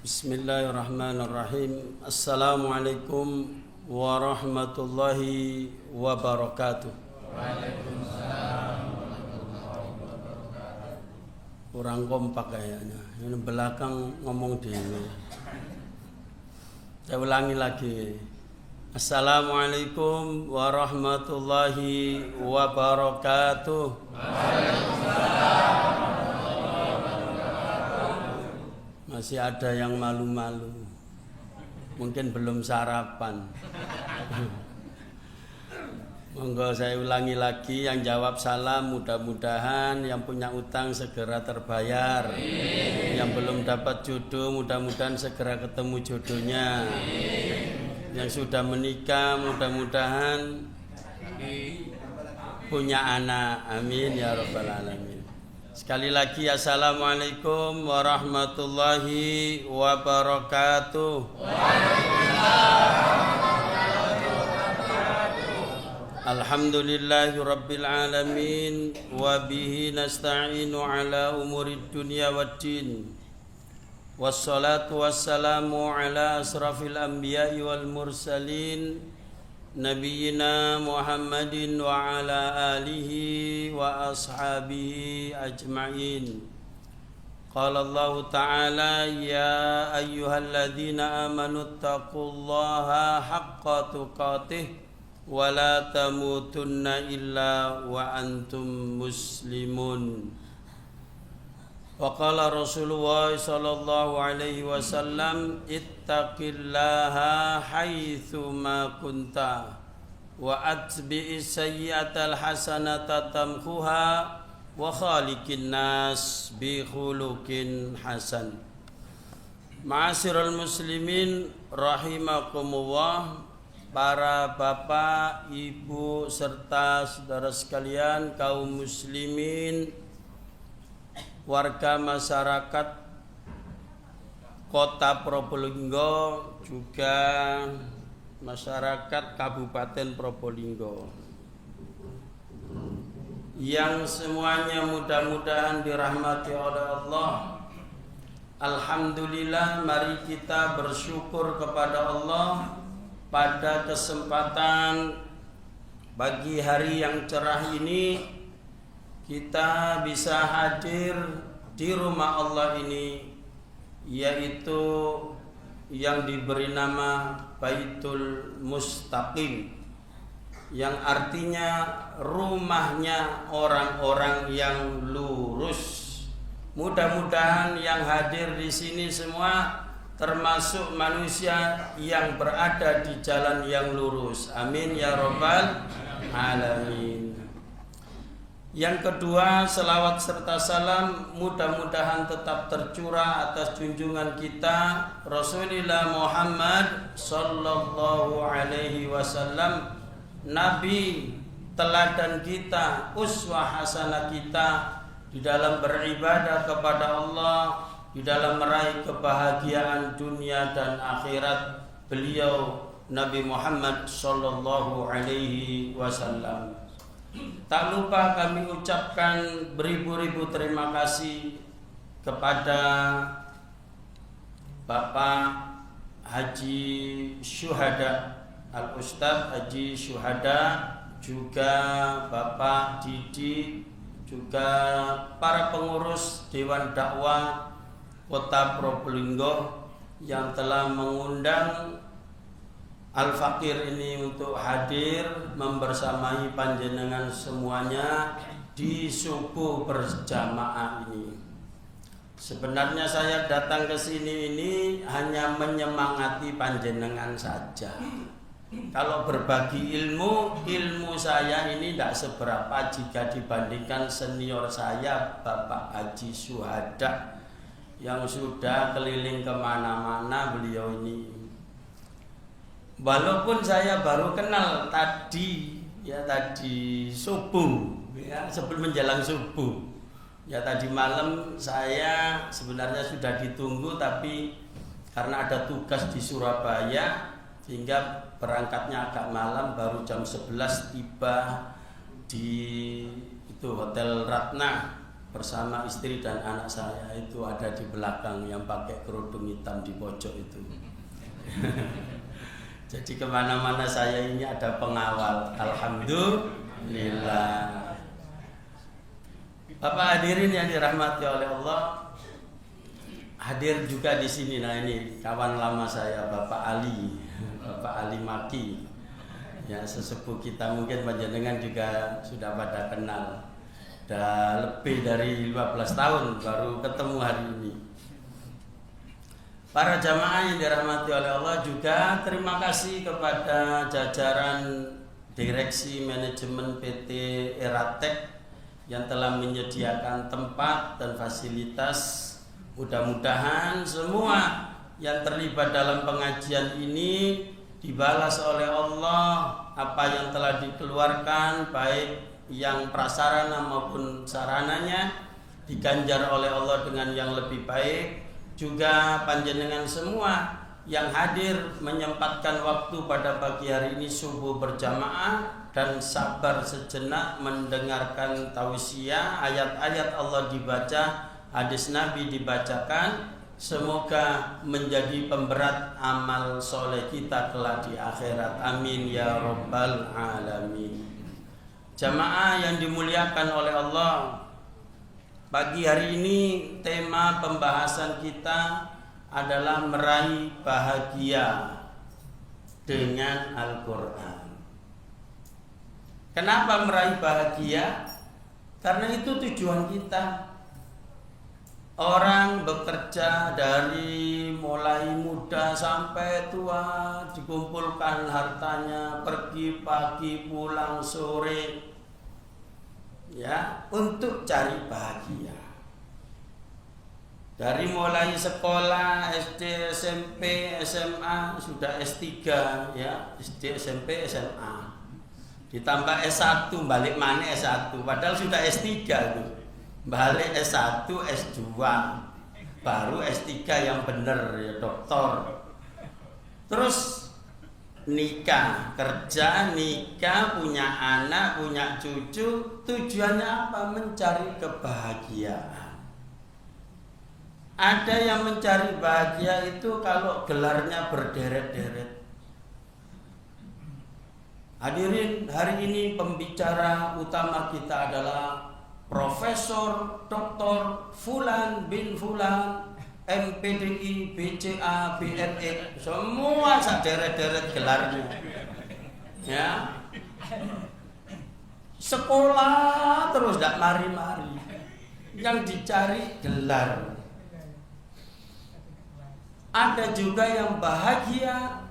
Bismillahirrahmanirrahim. Assalamualaikum warahmatullahi wabarakatuh. Waalaikumsalam. Kurang kompak kayaknya. Ini belakang ngomong dulu. Saya ulangi lagi. Assalamualaikum warahmatullahi wabarakatuh. Waalaikumsalam. Masih ada yang malu-malu. Mungkin belum sarapan. Monggo saya ulangi lagi, yang jawab salam mudah-mudahan yang punya utang segera terbayar. Yang belum dapat jodoh mudah-mudahan segera ketemu jodohnya. Yang sudah menikah mudah-mudahan punya anak. Amin ya rabbal alamin. Sekali lagi assalamualaikum warahmatullahi wabarakatuh. Alhamdulillahi rabbil alamin wa bihi nasta'inu ala umurid dunya waddin. Wassalatu wassalamu ala asrafil anbiya'i wal mursalin Nabiyyina Muhammadin wa ala alihi wa ashabihi ajma'in. Qala Allah Ta'ala ya ayyuhalladzina amanu taqullaha haqqa tuqatih wa la tamutunna illa wa antum muslimun. Wa qala Rasulullah sallallahu alaihi wasallam ittaqillaha haitsu ma kunta wa atbi'is sayyi'atal hasanata tamhuha wa khaliqin nas bi khuluqin hasan. Ma'asyiral muslimin rahimakumullah, para bapak, ibu serta saudara sekalian kaum muslimin, warga masyarakat Kota Probolinggo, juga masyarakat Kabupaten Probolinggo, yang semuanya mudah-mudahan dirahmati oleh Allah. Alhamdulillah, mari kita bersyukur kepada Allah pada kesempatan pagi hari yang cerah ini. Kita bisa hadir di rumah Allah ini, yaitu yang diberi nama Baitul Mustaqim, yang artinya rumahnya orang-orang yang lurus. Mudah-mudahan yang hadir di sini semua termasuk manusia yang berada di jalan yang lurus. Amin ya rabbal alamin. Yang kedua, selawat serta salam mudah-mudahan tetap tercurah atas junjungan kita Rasulullah Muhammad sallallahu alaihi wasallam, Nabi teladan kita, uswah hasanah kita di dalam beribadah kepada Allah, di dalam meraih kebahagiaan dunia dan akhirat. Beliau Nabi Muhammad sallallahu alaihi wasallam. Tak lupa kami ucapkan beribu-ribu terima kasih kepada Bapak Haji Syuhada Al-Ustadz Haji Syuhada, juga Bapak Didi, juga para pengurus Dewan Dakwah Kota Probolinggo yang telah mengundang Al-Fakir ini untuk hadir membersamai panjenengan semuanya di subuh berjamaah ini. Sebenarnya saya datang ke sini ini hanya menyemangati panjenengan saja. Kalau berbagi ilmu, ilmu saya ini tidak seberapa jika dibandingkan senior saya Bapak Haji Syuhada yang sudah keliling kemana-mana beliau ini. Walaupun saya baru kenal tadi subuh, ya, sebelum menjelang subuh, ya tadi malam saya sebenarnya sudah ditunggu, tapi karena ada tugas di Surabaya sehingga berangkatnya agak malam, baru jam 11 tiba di itu Hotel Ratna bersama istri dan anak saya itu ada di belakang yang pakai kerudung hitam di pojok itu. Jadi kemana-mana saya ini ada pengawal. Alhamdulillah. Bapak hadirin yang dirahmati oleh Allah, hadir juga di sini. Nah ini kawan lama saya, Bapak Ali Maki. Ya sesepuh kita, mungkin panjenengan juga sudah pada kenal. Sudah lebih dari 15 tahun baru ketemu hari ini. Para jamaah yang dirahmati oleh Allah juga terima kasih kepada jajaran direksi manajemen PT Eratek yang telah menyediakan tempat dan fasilitas. Mudah-mudahan semua yang terlibat dalam pengajian ini dibalas oleh Allah apa yang telah dikeluarkan, baik yang prasarana maupun sarananya, diganjar oleh Allah dengan yang lebih baik. Juga panjenengan semua yang hadir menyempatkan waktu pada pagi hari ini subuh berjamaah dan sabar sejenak mendengarkan tausiah, ayat-ayat Allah dibaca, hadis Nabi dibacakan. Semoga menjadi pemberat amal soleh kita kelak di akhirat. Amin ya rabbal alamin. Jamaah yang dimuliakan oleh Allah, pagi hari ini tema pembahasan kita adalah meraih bahagia dengan Al-Quran. Kenapa meraih bahagia? Karena itu tujuan kita. Orang bekerja dari mulai muda sampai tua, dikumpulkan hartanya, pergi pagi pulang sore, ya, untuk cari bahagia. Dari mulai sekolah SD, SMP, SMA, sudah S3, ya, SD, SMP, SMA, ditambah S1, balik mana S1, padahal sudah S3 tuh, balik S1, S2, baru S3 yang benar, ya, doktor. Terus nikah, kerja, nikah, punya anak, punya cucu. Tujuannya apa? Mencari kebahagiaan. Ada yang mencari bahagia itu kalau gelarnya berderet-deret. Hadirin, hari ini pembicara utama kita adalah Profesor Dr. Fulan bin Fulan, MPDI, BCA, BNE, semua saderet-deret gelarnya. Ya. Sekolah terus tidak mari-mari. Yang dicari gelar. Ada juga yang bahagia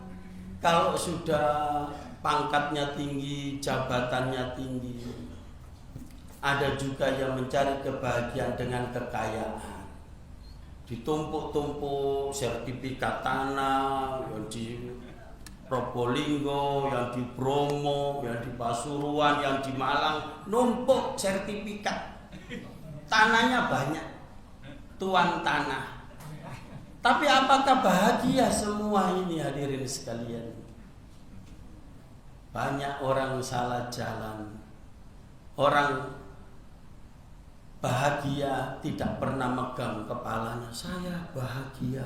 kalau sudah pangkatnya tinggi, jabatannya tinggi. Ada juga yang mencari kebahagiaan dengan kekayaan. Ditumpuk-tumpuk sertifikat tanah yang di Probolinggo, yang di Bromo, yang di Pasuruan, yang di Malang, numpuk sertifikat. Tanahnya banyak, tuan tanah. Tapi apakah bahagia semua ini, hadirin sekalian? Banyak orang salah jalan. Orang bahagia tidak pernah megang kepalanya, saya bahagia,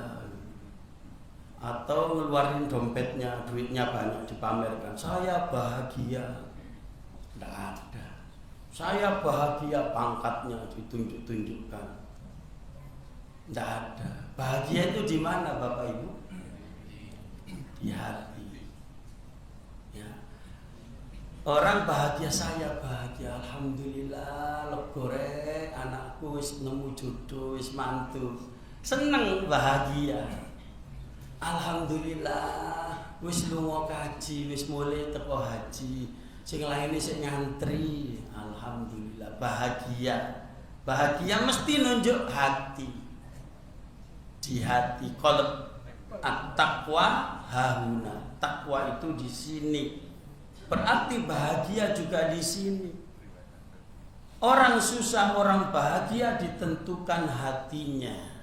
atau ngeluarin dompetnya, duitnya banyak dipamerkan, saya bahagia. Tidak ada. Saya bahagia, pangkatnya ditunjuk-tunjukkan. Tidak ada. Bahagia itu di mana, Bapak Ibu? Di hati. Orang bahagia, saya bahagia, alhamdulillah, legore, anakku wis nemu jodoh, wis mantu, seneng, bahagia, alhamdulillah, wis lunga kaji, wis mulai teko haji, sing lainnya sing ngantri, alhamdulillah, bahagia. Bahagia mesti nunjuk hati, di hati, qalb, at-taqwa hahuna, takwa itu di sini. Berarti bahagia juga di sini. Orang susah, orang bahagia ditentukan hatinya.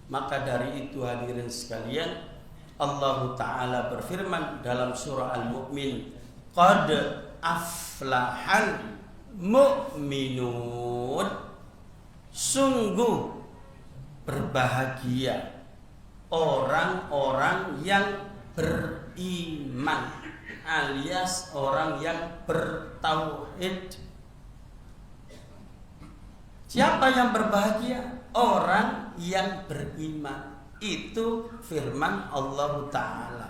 Maka dari itu hadirin sekalian, Allah Ta'ala berfirman dalam surah Al-Mu'min, qad aflahal mu'minun. Sungguh berbahagia orang-orang yang beriman alias orang yang bertauhid. Siapa yang berbahagia? Orang yang beriman. Itu firman Allah Ta'ala.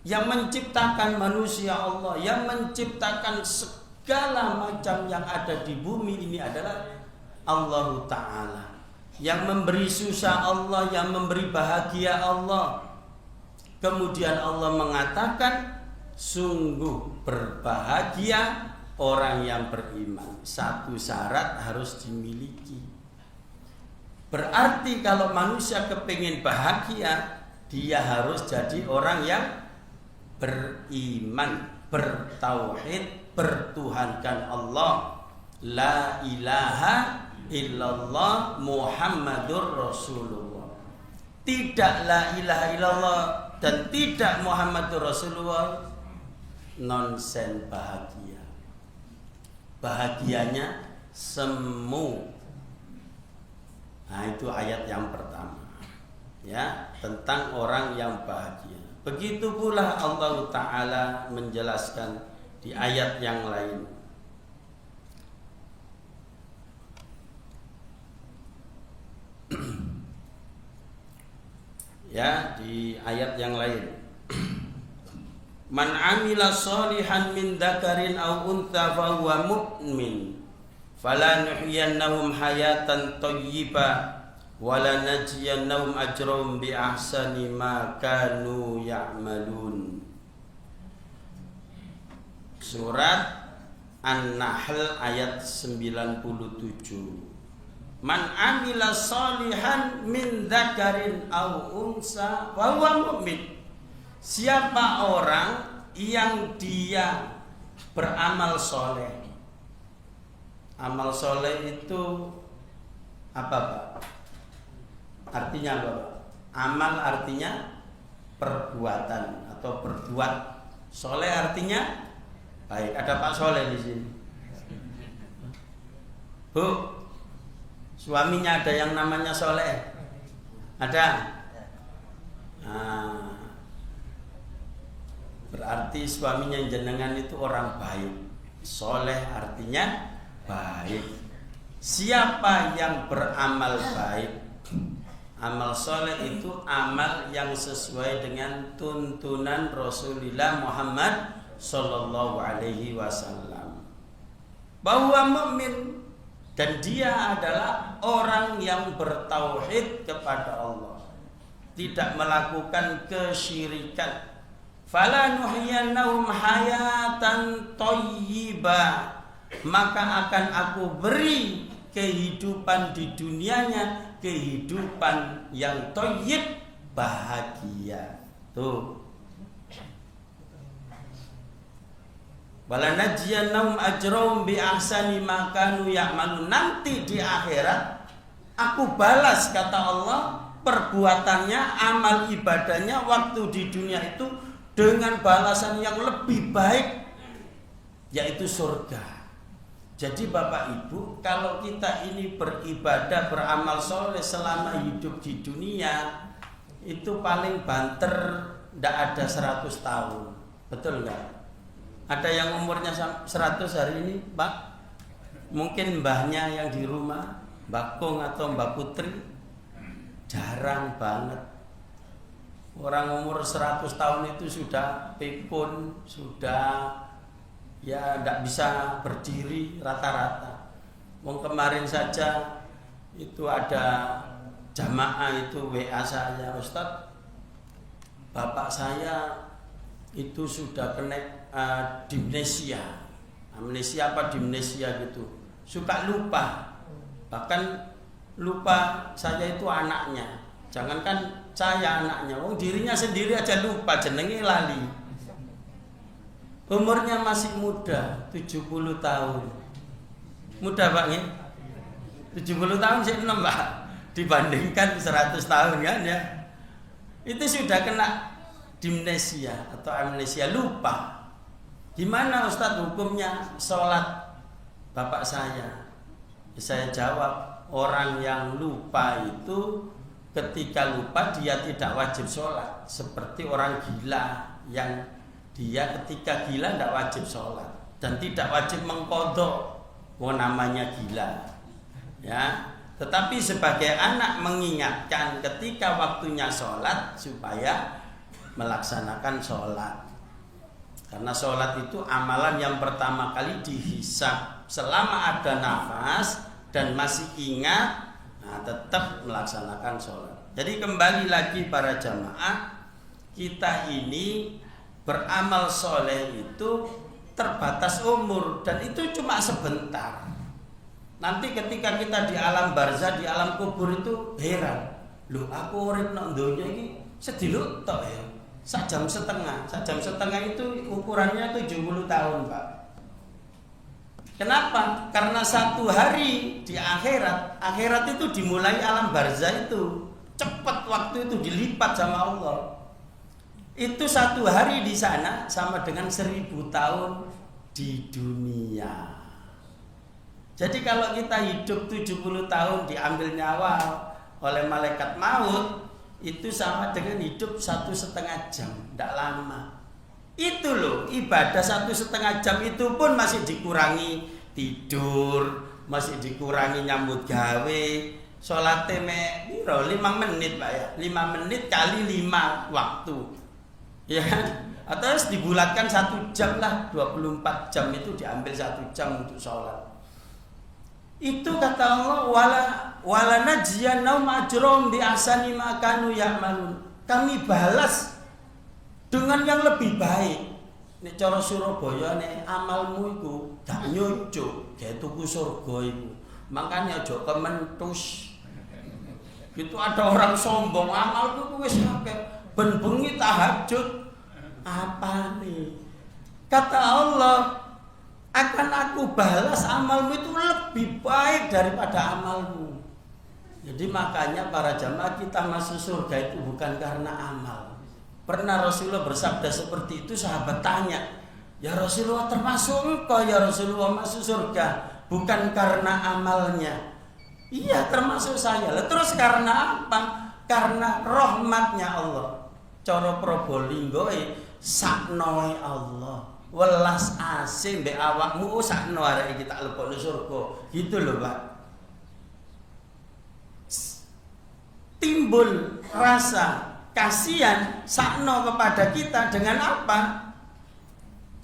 Yang menciptakan manusia Allah, yang menciptakan segala macam yang ada di bumi ini adalah Allah Ta'ala. Yang memberi susah Allah, yang memberi bahagia Allah. Kemudian Allah mengatakan, sungguh berbahagia orang yang beriman. Satu syarat harus dimiliki. Berarti kalau manusia kepingin bahagia, dia harus jadi orang yang beriman, bertauhid, bertuhankan Allah. La ilaha illallah Muhammadur Rasulullah. Tidak la ilaha illallah dan tidak Muhammadur Rasulullah, nonsen bahagia. Bahagianya semu. Nah, itu ayat yang pertama. Ya, tentang orang yang bahagia. Begitu pula Allah Ta'ala menjelaskan di ayat yang lain. Ya, di ayat yang lain. Man amila sholihan min dzakarin aw untha fa huwa mu'min falanuhyiyannahum hayatan thayyibah wala najziyannahum ajrahum bi ahsani ma kanu ya'malun. Surat An-Nahl ayat 97. Man amila sholihan min dzakarin aw unsa fa huwa mu'min. Siapa orang yang dia beramal soleh. Amal soleh itu apa, Pak? Artinya apa, Pak? Amal artinya perbuatan atau berbuat. Soleh artinya baik. Ada Pak Soleh di sini. Bu, suaminya ada yang namanya Soleh? Ada? Nah, berarti suaminya jenengan itu orang baik. Soleh artinya baik. Siapa yang beramal baik? Amal soleh itu amal yang sesuai dengan tuntunan Rasulullah Muhammad Sallallahu Alaihi Wasallam. Bahwa mukmin dan dia adalah orang yang bertauhid kepada Allah, tidak melakukan kesyirikan. Fala nuhyiyannahum hayatan thayyibah, maka akan aku beri kehidupan di dunianya, kehidupan yang thayyib, bahagia. Tuh. Wala najziyannahum ajrahum bi ahsani ma kanu ya'malun. Nanti di akhirat aku balas, kata Allah, perbuatannya, amal ibadahnya waktu di dunia itu dengan balasan yang lebih baik, yaitu surga. Jadi Bapak Ibu, kalau kita ini beribadah, beramal soleh selama hidup di dunia, itu paling banter tidak ada 100 tahun. Betul nggak? Ada yang umurnya 100 hari ini, Pak? Mungkin mbahnya yang di rumah, Mbak Kong atau Mbak Putri, jarang banget. Orang umur 100 tahun itu sudah pikun, sudah ya tidak bisa berdiri rata-rata. Wong kemarin saja itu ada jamaah itu WA saya, Ustadz, bapak saya itu sudah kena dimnesia. Amnesia apa dimnesia gitu. Suka lupa. Bahkan lupa saya itu anaknya. Jangankan saya anaknya, dirinya sendiri aja lupa, jenenge lali. Umurnya masih muda, 70 tahun. Muda Pak nih? 70 tahun sih enom Pak. Dibandingkan 100 tahun kan ya. Itu sudah kena dimnesia atau amnesia, lupa. Gimana Ustadz hukumnya sholat bapak saya? Saya jawab, orang yang lupa itu ketika lupa dia tidak wajib sholat. Seperti orang gila yang dia ketika gila tidak wajib sholat dan tidak wajib mengqadha, namanya gila. Ya, tetapi sebagai anak mengingatkan ketika waktunya sholat supaya melaksanakan sholat. Karena sholat itu amalan yang pertama kali dihisab. Selama ada nafas dan masih ingat, tetap melaksanakan sholat. Jadi kembali lagi para jamaah, kita ini beramal soleh itu terbatas umur dan itu cuma sebentar. Nanti ketika kita di alam barzah, di alam kubur itu heran, loh aku urip nang donya iki sediluk tok ya. Sak jam setengah itu ukurannya 70 tahun, Pak. Kenapa? Karena satu hari di akhirat itu dimulai alam barzah itu. Cepat waktu itu dilipat sama Allah. Itu satu hari di sana sama dengan 1000 tahun di dunia. Jadi kalau kita hidup 70 tahun diambil nyawa oleh malaikat maut, itu sama dengan hidup 1,5 jam, tidak lama. Itu loh, ibadah 1,5 jam itu pun masih dikurangi tidur, masih dikurangi nyambut gawe. Sholatnya 5 menit Pak ya, 5 menit kali 5 waktu, ya atau dibulatkan 1 jam lah, 24 jam itu diambil 1 jam untuk sholat. Itu kata Allah, wala najziyannahum ajrahum bi ahsani ma kanu ya'malun. Kami balas dengan yang lebih baik. Nek cara Surabaya nek amalmu iku gak nyucuk, gawe tuku surga iku. Makanya aja kementus. Itu ada orang sombong, amalku wis akeh, ben bengi tahajud. Apa nih? Kata Allah, akan aku balas amalmu itu lebih baik daripada amalmu. Jadi makanya para jamaah, kita masuk surga itu bukan karena amal. Pernah Rasulullah bersabda seperti itu, sahabat tanya, ya Rasulullah, termasuk engkau ya Rasulullah masuk surga bukan karena amalnya? Iya, termasuk saya. Terus karena apa? Karena rahmatnya Allah. Cara Probolinggo saknoe Allah. Welas asih mbek awakmu sakno arek iki tak lebokno surga. Gitu loh, Pak. Timbul rasa kasihan sakno kepada kita dengan apa?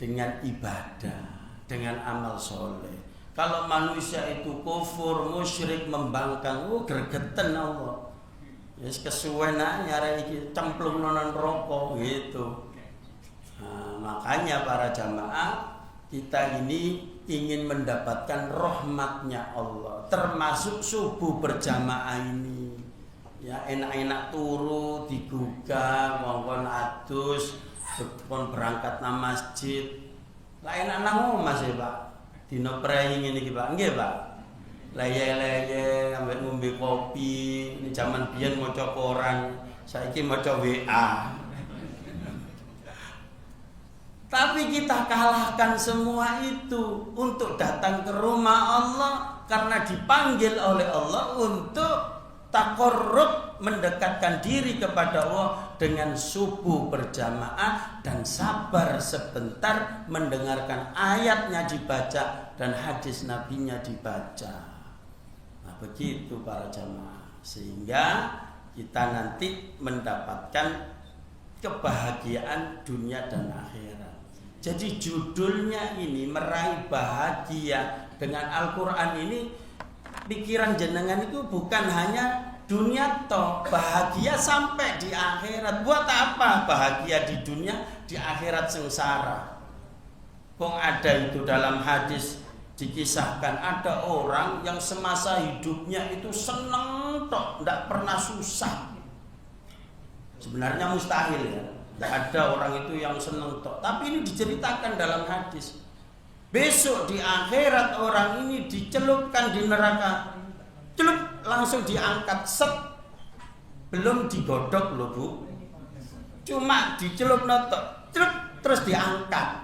Dengan ibadah, dengan amal soleh. Kalau manusia itu kufur, musyrik, membangkang, gregeten Allah. Wis kesuwen ae arek iki cemplung nang neraka gitu. Nah, makanya para jamaah, kita ini ingin mendapatkan rahmatnya Allah, termasuk subuh berjamaah ini. Ya enak-enak turu digugah, mongkon adus, berangkat nang masjid. Lah enak nang omah sih, Pak. Dino prei ngene iki, Pak. Nggih, Pak. Leye-leye ambek ngombe kopi, ini zaman biyen maca koran, saiki maca WA. Tapi kita kalahkan semua itu untuk datang ke rumah Allah karena dipanggil oleh Allah untuk taqarrub, mendekatkan diri kepada Allah dengan subuh berjamaah dan sabar sebentar mendengarkan ayatnya dibaca dan hadis nabinya dibaca. Nah, begitu para jamaah, sehingga kita nanti mendapatkan kebahagiaan dunia dan akhirat. Jadi judulnya ini meraih bahagia dengan Al-Quran ini, pikiran jenengan itu bukan hanya dunia toh, bahagia sampai di akhirat. Buat apa bahagia di dunia, di akhirat sengsara? Kok ada itu dalam hadis dikisahkan, ada orang yang semasa hidupnya itu seneng toh, tidak pernah susah. Sebenarnya mustahil ya, tidak ada orang itu yang seneng toh. Tapi ini diceritakan dalam hadis. Besok di akhirat orang ini dicelupkan di neraka, celup langsung diangkat, set, belum digodok loh Bu, cuma dicelup notok, celup terus diangkat.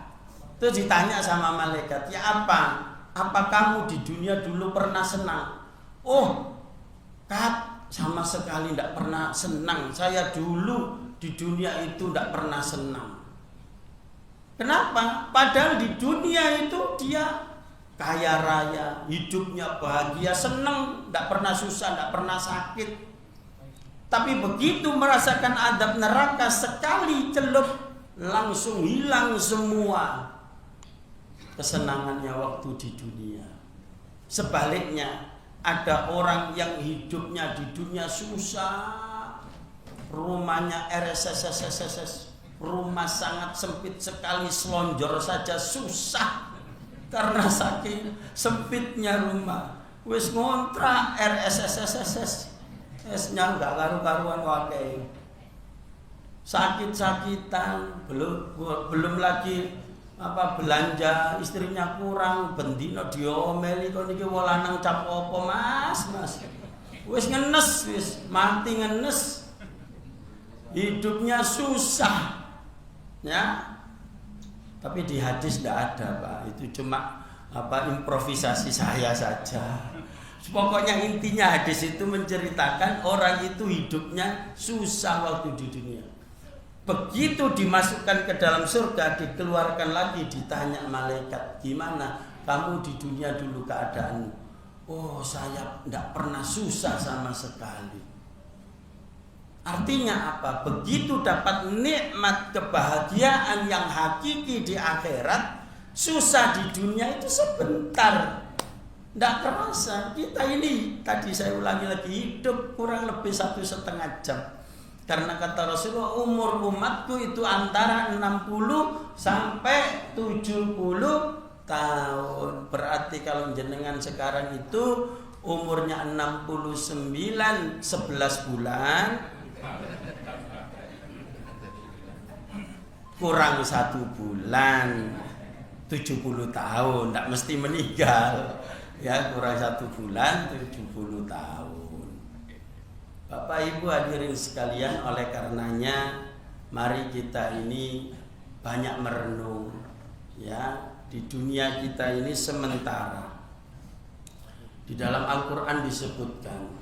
Terus ditanya sama malaikat, ya apa apa kamu di dunia dulu pernah senang? Oh, Kak, sama sekali tidak pernah senang. Saya dulu di dunia itu tidak pernah senang. Kenapa? Padahal di dunia itu dia kaya raya, hidupnya bahagia, senang, tidak pernah susah, tidak pernah sakit. Tapi begitu merasakan adab neraka sekali celup, langsung hilang semua kesenangannya waktu di dunia. Sebaliknya, ada orang yang hidupnya di dunia susah, rumahnya RSSSSS, rumah sangat sempit sekali, selonjor saja susah karena saking sempitnya rumah. Wis ngontrak RSSSS, esnya nggak karu-karuan wakai, sakit-sakitan, belum lagi belanja, istrinya kurang, bendino diomeli kok niki wolanang cap opo mas. Wis ngenes, wis mati ngenes. Hidupnya susah. Ya. Tapi di hadis tidak ada, Pak. Itu cuma improvisasi saya saja. Pokoknya intinya hadis itu menceritakan orang itu hidupnya susah waktu di dunia. Begitu dimasukkan ke dalam surga, dikeluarkan lagi, ditanya malaikat, gimana kamu di dunia dulu keadaanmu? Oh, saya tidak pernah susah sama sekali. Artinya apa? Begitu dapat nikmat kebahagiaan yang hakiki di akhirat, susah di dunia itu sebentar, tidak terasa. Kita ini, tadi saya ulangi lagi, hidup kurang lebih 1,5 jam. Karena kata Rasulullah, umur umatku itu antara 60 sampai 70 tahun. Berarti kalau jenengan sekarang itu umurnya 69 11 bulan, kurang 1 bulan 70 tahun. Tidak mesti meninggal, ya, kurang 1 bulan 70 tahun. Bapak Ibu hadirin sekalian, oleh karenanya mari kita ini banyak merenung, ya, di dunia kita ini sementara. Di dalam Al-Quran disebutkan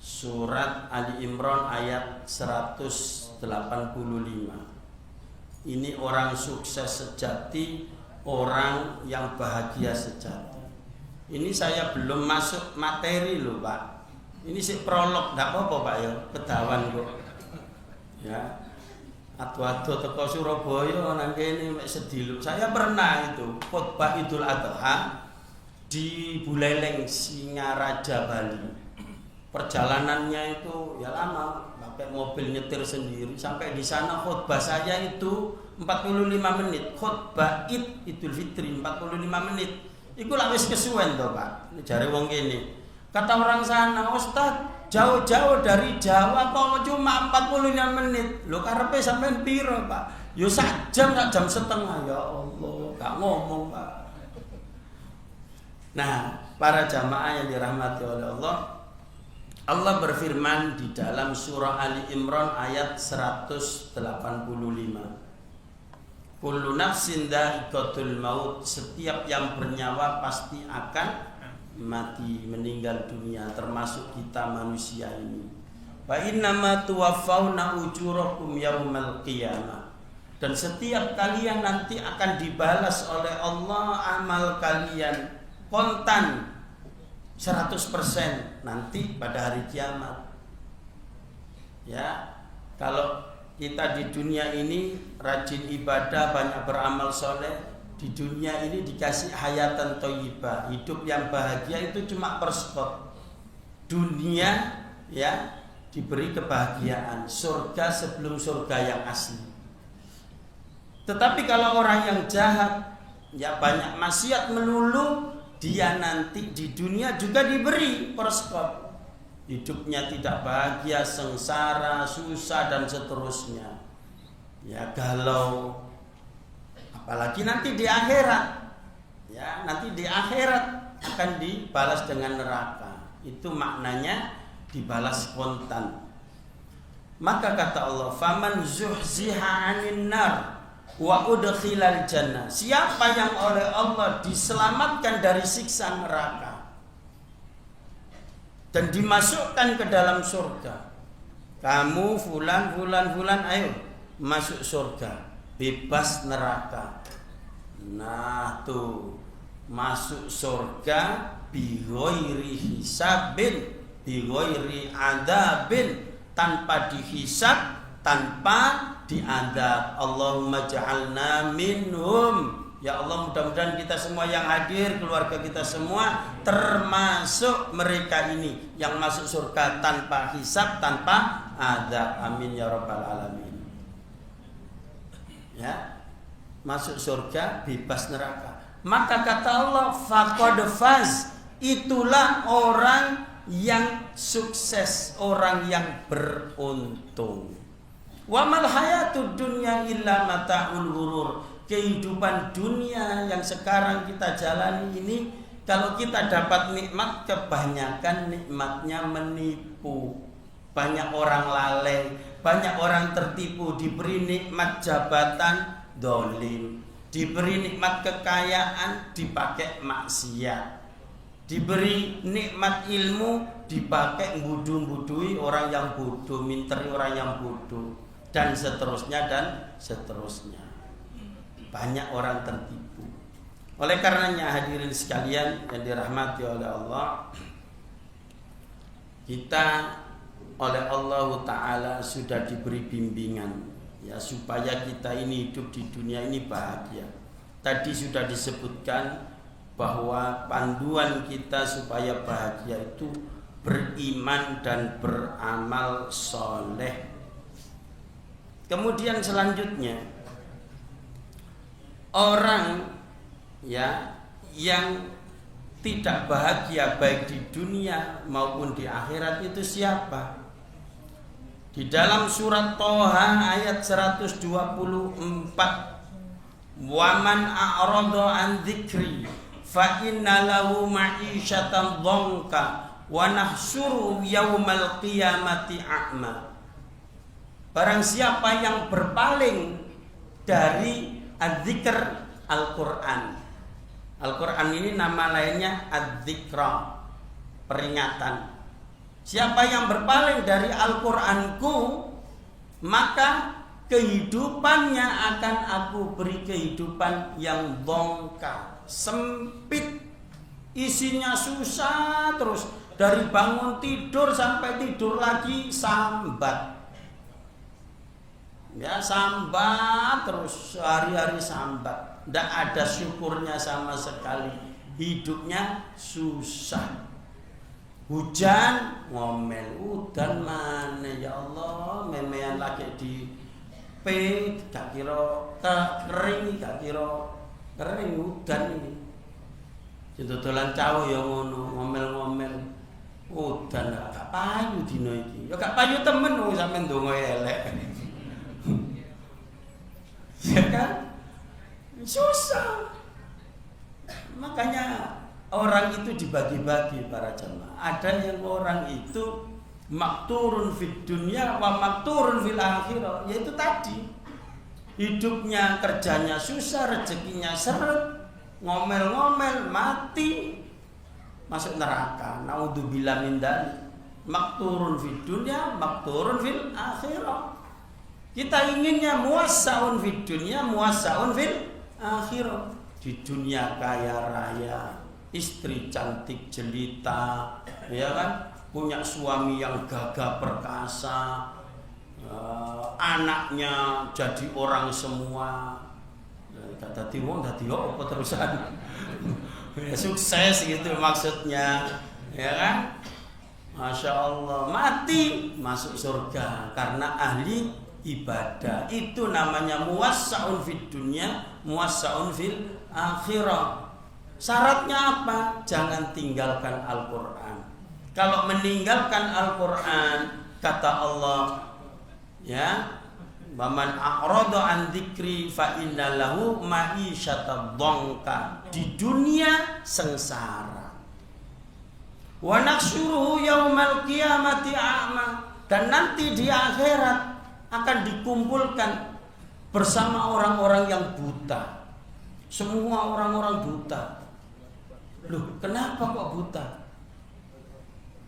surat Ali Imran ayat 185. Ini orang sukses sejati, orang yang bahagia sejati. Ini saya belum masuk materi loh, Pak. Ini sih prolog, tidak apa-apa Pak ya, kedawan kok. Ya, atu-atu teko Surabaya nanti ini sedih. Saya pernah itu khotbah Idul Adha di Buleleng, Singaraja, Bali. Perjalanannya itu ya lama, pakai mobil nyetir sendiri. Sampai di sana khotbah saya itu 45 menit. Khotbah Idul Fitri 45 menit. Iku lak wis kesuwen to, Pak. Jare wong kene. Kata orang sana, Ustaz, jauh-jauh dari Jawa kok cuma 45 menit. Lho karepe sampean piro, Pak? Yo sak jam, sak jam setengah. Ya Allah, gak ngomong, Pak. Nah, para jamaah yang dirahmati oleh Allah, Allah berfirman di dalam surah Ali Imran ayat 185. Kullu nafsin dha'iqatul maut, setiap yang bernyawa pasti akan mati, meninggal dunia, termasuk kita manusia ini. Fa innama tuwaffawna ujurakum yaumal qiyamah, dan setiap kalian nanti akan dibalas oleh Allah amal kalian kontan 100% nanti pada hari kiamat. Ya, kalau kita di dunia ini rajin ibadah, banyak beramal soleh, di dunia ini dikasih hayatan thayyibah, hidup yang bahagia itu cuma persekot. Dunia ya diberi kebahagiaan, surga sebelum surga yang asli. Tetapi kalau orang yang jahat, ya banyak maksiat melulu, dia nanti di dunia juga diberi persekot. Hidupnya tidak bahagia, sengsara, susah dan seterusnya. Ya galau. Apalagi nanti di akhirat, ya nanti di akhirat akan dibalas dengan neraka. Itu maknanya dibalas kontan. Maka kata Allah, faman zuhziha 'anil nar, wa udkhilal jannah. Siapa yang oleh Allah diselamatkan dari siksa neraka dan dimasukkan ke dalam surga. Kamu fulan ayo masuk surga, bebas neraka. Nah tuh, masuk surga bighairi hisabin, bighairi adabin, tanpa dihisab, tanpa diadab. Allahumma ja'alna minhum. Ya Allah, mudah-mudahan kita semua yang hadir, keluarga kita semua termasuk mereka ini yang masuk surga tanpa hisab, tanpa adab. Amin ya rabbal alamin. Ya, masuk surga, bebas neraka. Maka kata Allah, faqad faz, itulah orang yang sukses, orang yang beruntung. Wa mal hayatud dunya illa mata'ul ghurur. Kehidupan dunia yang sekarang kita jalani ini, kalau kita dapat nikmat, kebanyakan nikmatnya menipu. Banyak orang lalai, banyak orang tertipu. Diberi nikmat jabatan, dolim. Diberi nikmat kekayaan, dipakai maksiat. Diberi nikmat ilmu, dipakai ngbudu-ngbuduhi orang yang bodoh, minteri orang yang bodoh, dan seterusnya dan seterusnya. Banyak orang tertipu. Oleh karenanya hadirin sekalian yang dirahmati oleh Allah, kita oleh Allah Ta'ala sudah diberi bimbingan ya, supaya kita ini hidup di dunia ini bahagia. Tadi sudah disebutkan bahwa panduan kita supaya bahagia itu beriman dan beramal soleh. Kemudian selanjutnya, orang ya yang tidak bahagia baik di dunia maupun di akhirat itu siapa? Di dalam surat Toha ayat 124, waman a'rada an dzikri fa inna lahu ma'isyatan dhanka wa nahsyuru yaumal qiyamati a'ma. Barang siapa yang berpaling dari adzikr Al-Quran. Al-Quran ini nama lainnya adzikra, peringatan. Siapa yang berpaling dari Al-Quranku, maka kehidupannya akan aku beri kehidupan yang dongka, sempit, isinya susah terus. Dari bangun tidur sampai tidur lagi sambat. Ya, sambat terus, hari-hari sambat, tidak ada syukurnya sama sekali. Hidupnya susah. Hujan ngomel, udan mana ya Allah, memean lagi di P, gak kira kering, gak kira kering, udan ini. Dodolan cawu ya ngono, ngomel-ngomel, udan gak payu dino iki. Ya gak payu temen wong sampean ndonga elek. Ya kan? Susah. Makanya orang itu dibagi-bagi para jemaah. Ada yang orang itu makturun fid dunya wa makturun fil akhirah. Yaitu tadi, hidupnya kerjanya susah, rezekinya seret, ngomel-ngomel, mati, masuk neraka. Naudzubillah min dzalik. Makturun fid dunya, makturun fil akhirah. Kita inginnya muwassaun fid dunya, muwassaun fil akhirah. Di dunia kaya raya, istri cantik jelita, ya kan, punya suami yang gagah perkasa, anaknya jadi orang semua. Gak dadi wong, dadi apa terusan. Ya, sukses gitu maksudnya, ya kan? Masya Allah, mati masuk surga karena ahli ibadah. Itu namanya muwassaun fid dunya, muwassaun fil akhirah. Syaratnya apa? Jangan tinggalkan Al-Quran. Kalau meninggalkan Al-Quran, kata Allah, ya, waman a'rada an dzikri fa inna lahu ma'isyatan dhanka. Di dunia sengsara. Wa nahsyuruhu yaumal qiyamati a'ma. Dan nanti di akhirat akan dikumpulkan bersama orang-orang yang buta. Semua orang-orang buta. Loh, kenapa kok buta?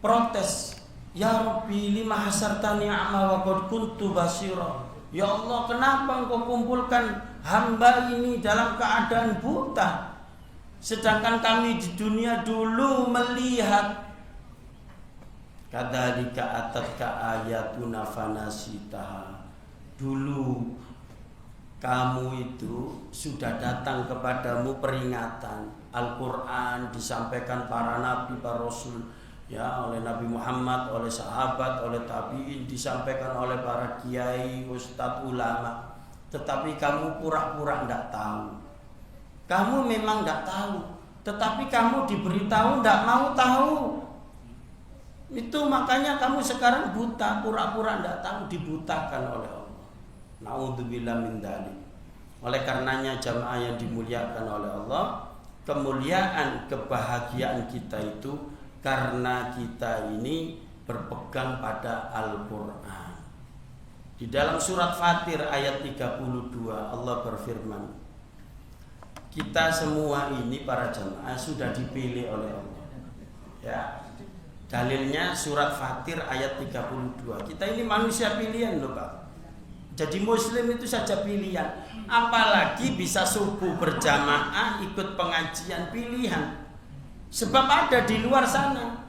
Protes. Ya Rabbi, lima hasartani a'ma wa qad kuntu basira. Ya Allah, kenapa engkau kumpulkan hamba ini dalam keadaan buta, sedangkan kami di dunia dulu melihat. Kadzalika atatka ayatuna fanasitaha. Dulu kamu itu sudah datang kepadamu peringatan. Al-Quran disampaikan para nabi, para rasul, ya, oleh Nabi Muhammad, oleh sahabat, oleh tabi'in, disampaikan oleh para kiai, ustadz, ulama. Tetapi kamu pura-pura tidak tahu. Kamu memang tidak tahu, tetapi kamu diberitahu tidak mau tahu. Itu makanya kamu sekarang buta, pura-pura tidak tahu, dibutakan oleh Allah. Na'udzubillah min dzalik. Oleh karenanya jamaah yang dimuliakan oleh Allah, kemuliaan, kebahagiaan kita itu karena kita ini berpegang pada Al-Quran. Di dalam surat Fatir ayat 32 Allah berfirman, kita semua ini para jamaah sudah dipilih oleh Allah. Ya, dalilnya surat Fatir ayat 32. Kita ini manusia pilihan loh Pak. Jadi muslim itu saja pilihan, apalagi bisa subuh berjamaah ikut pengajian pilihan. Sebab ada di luar sana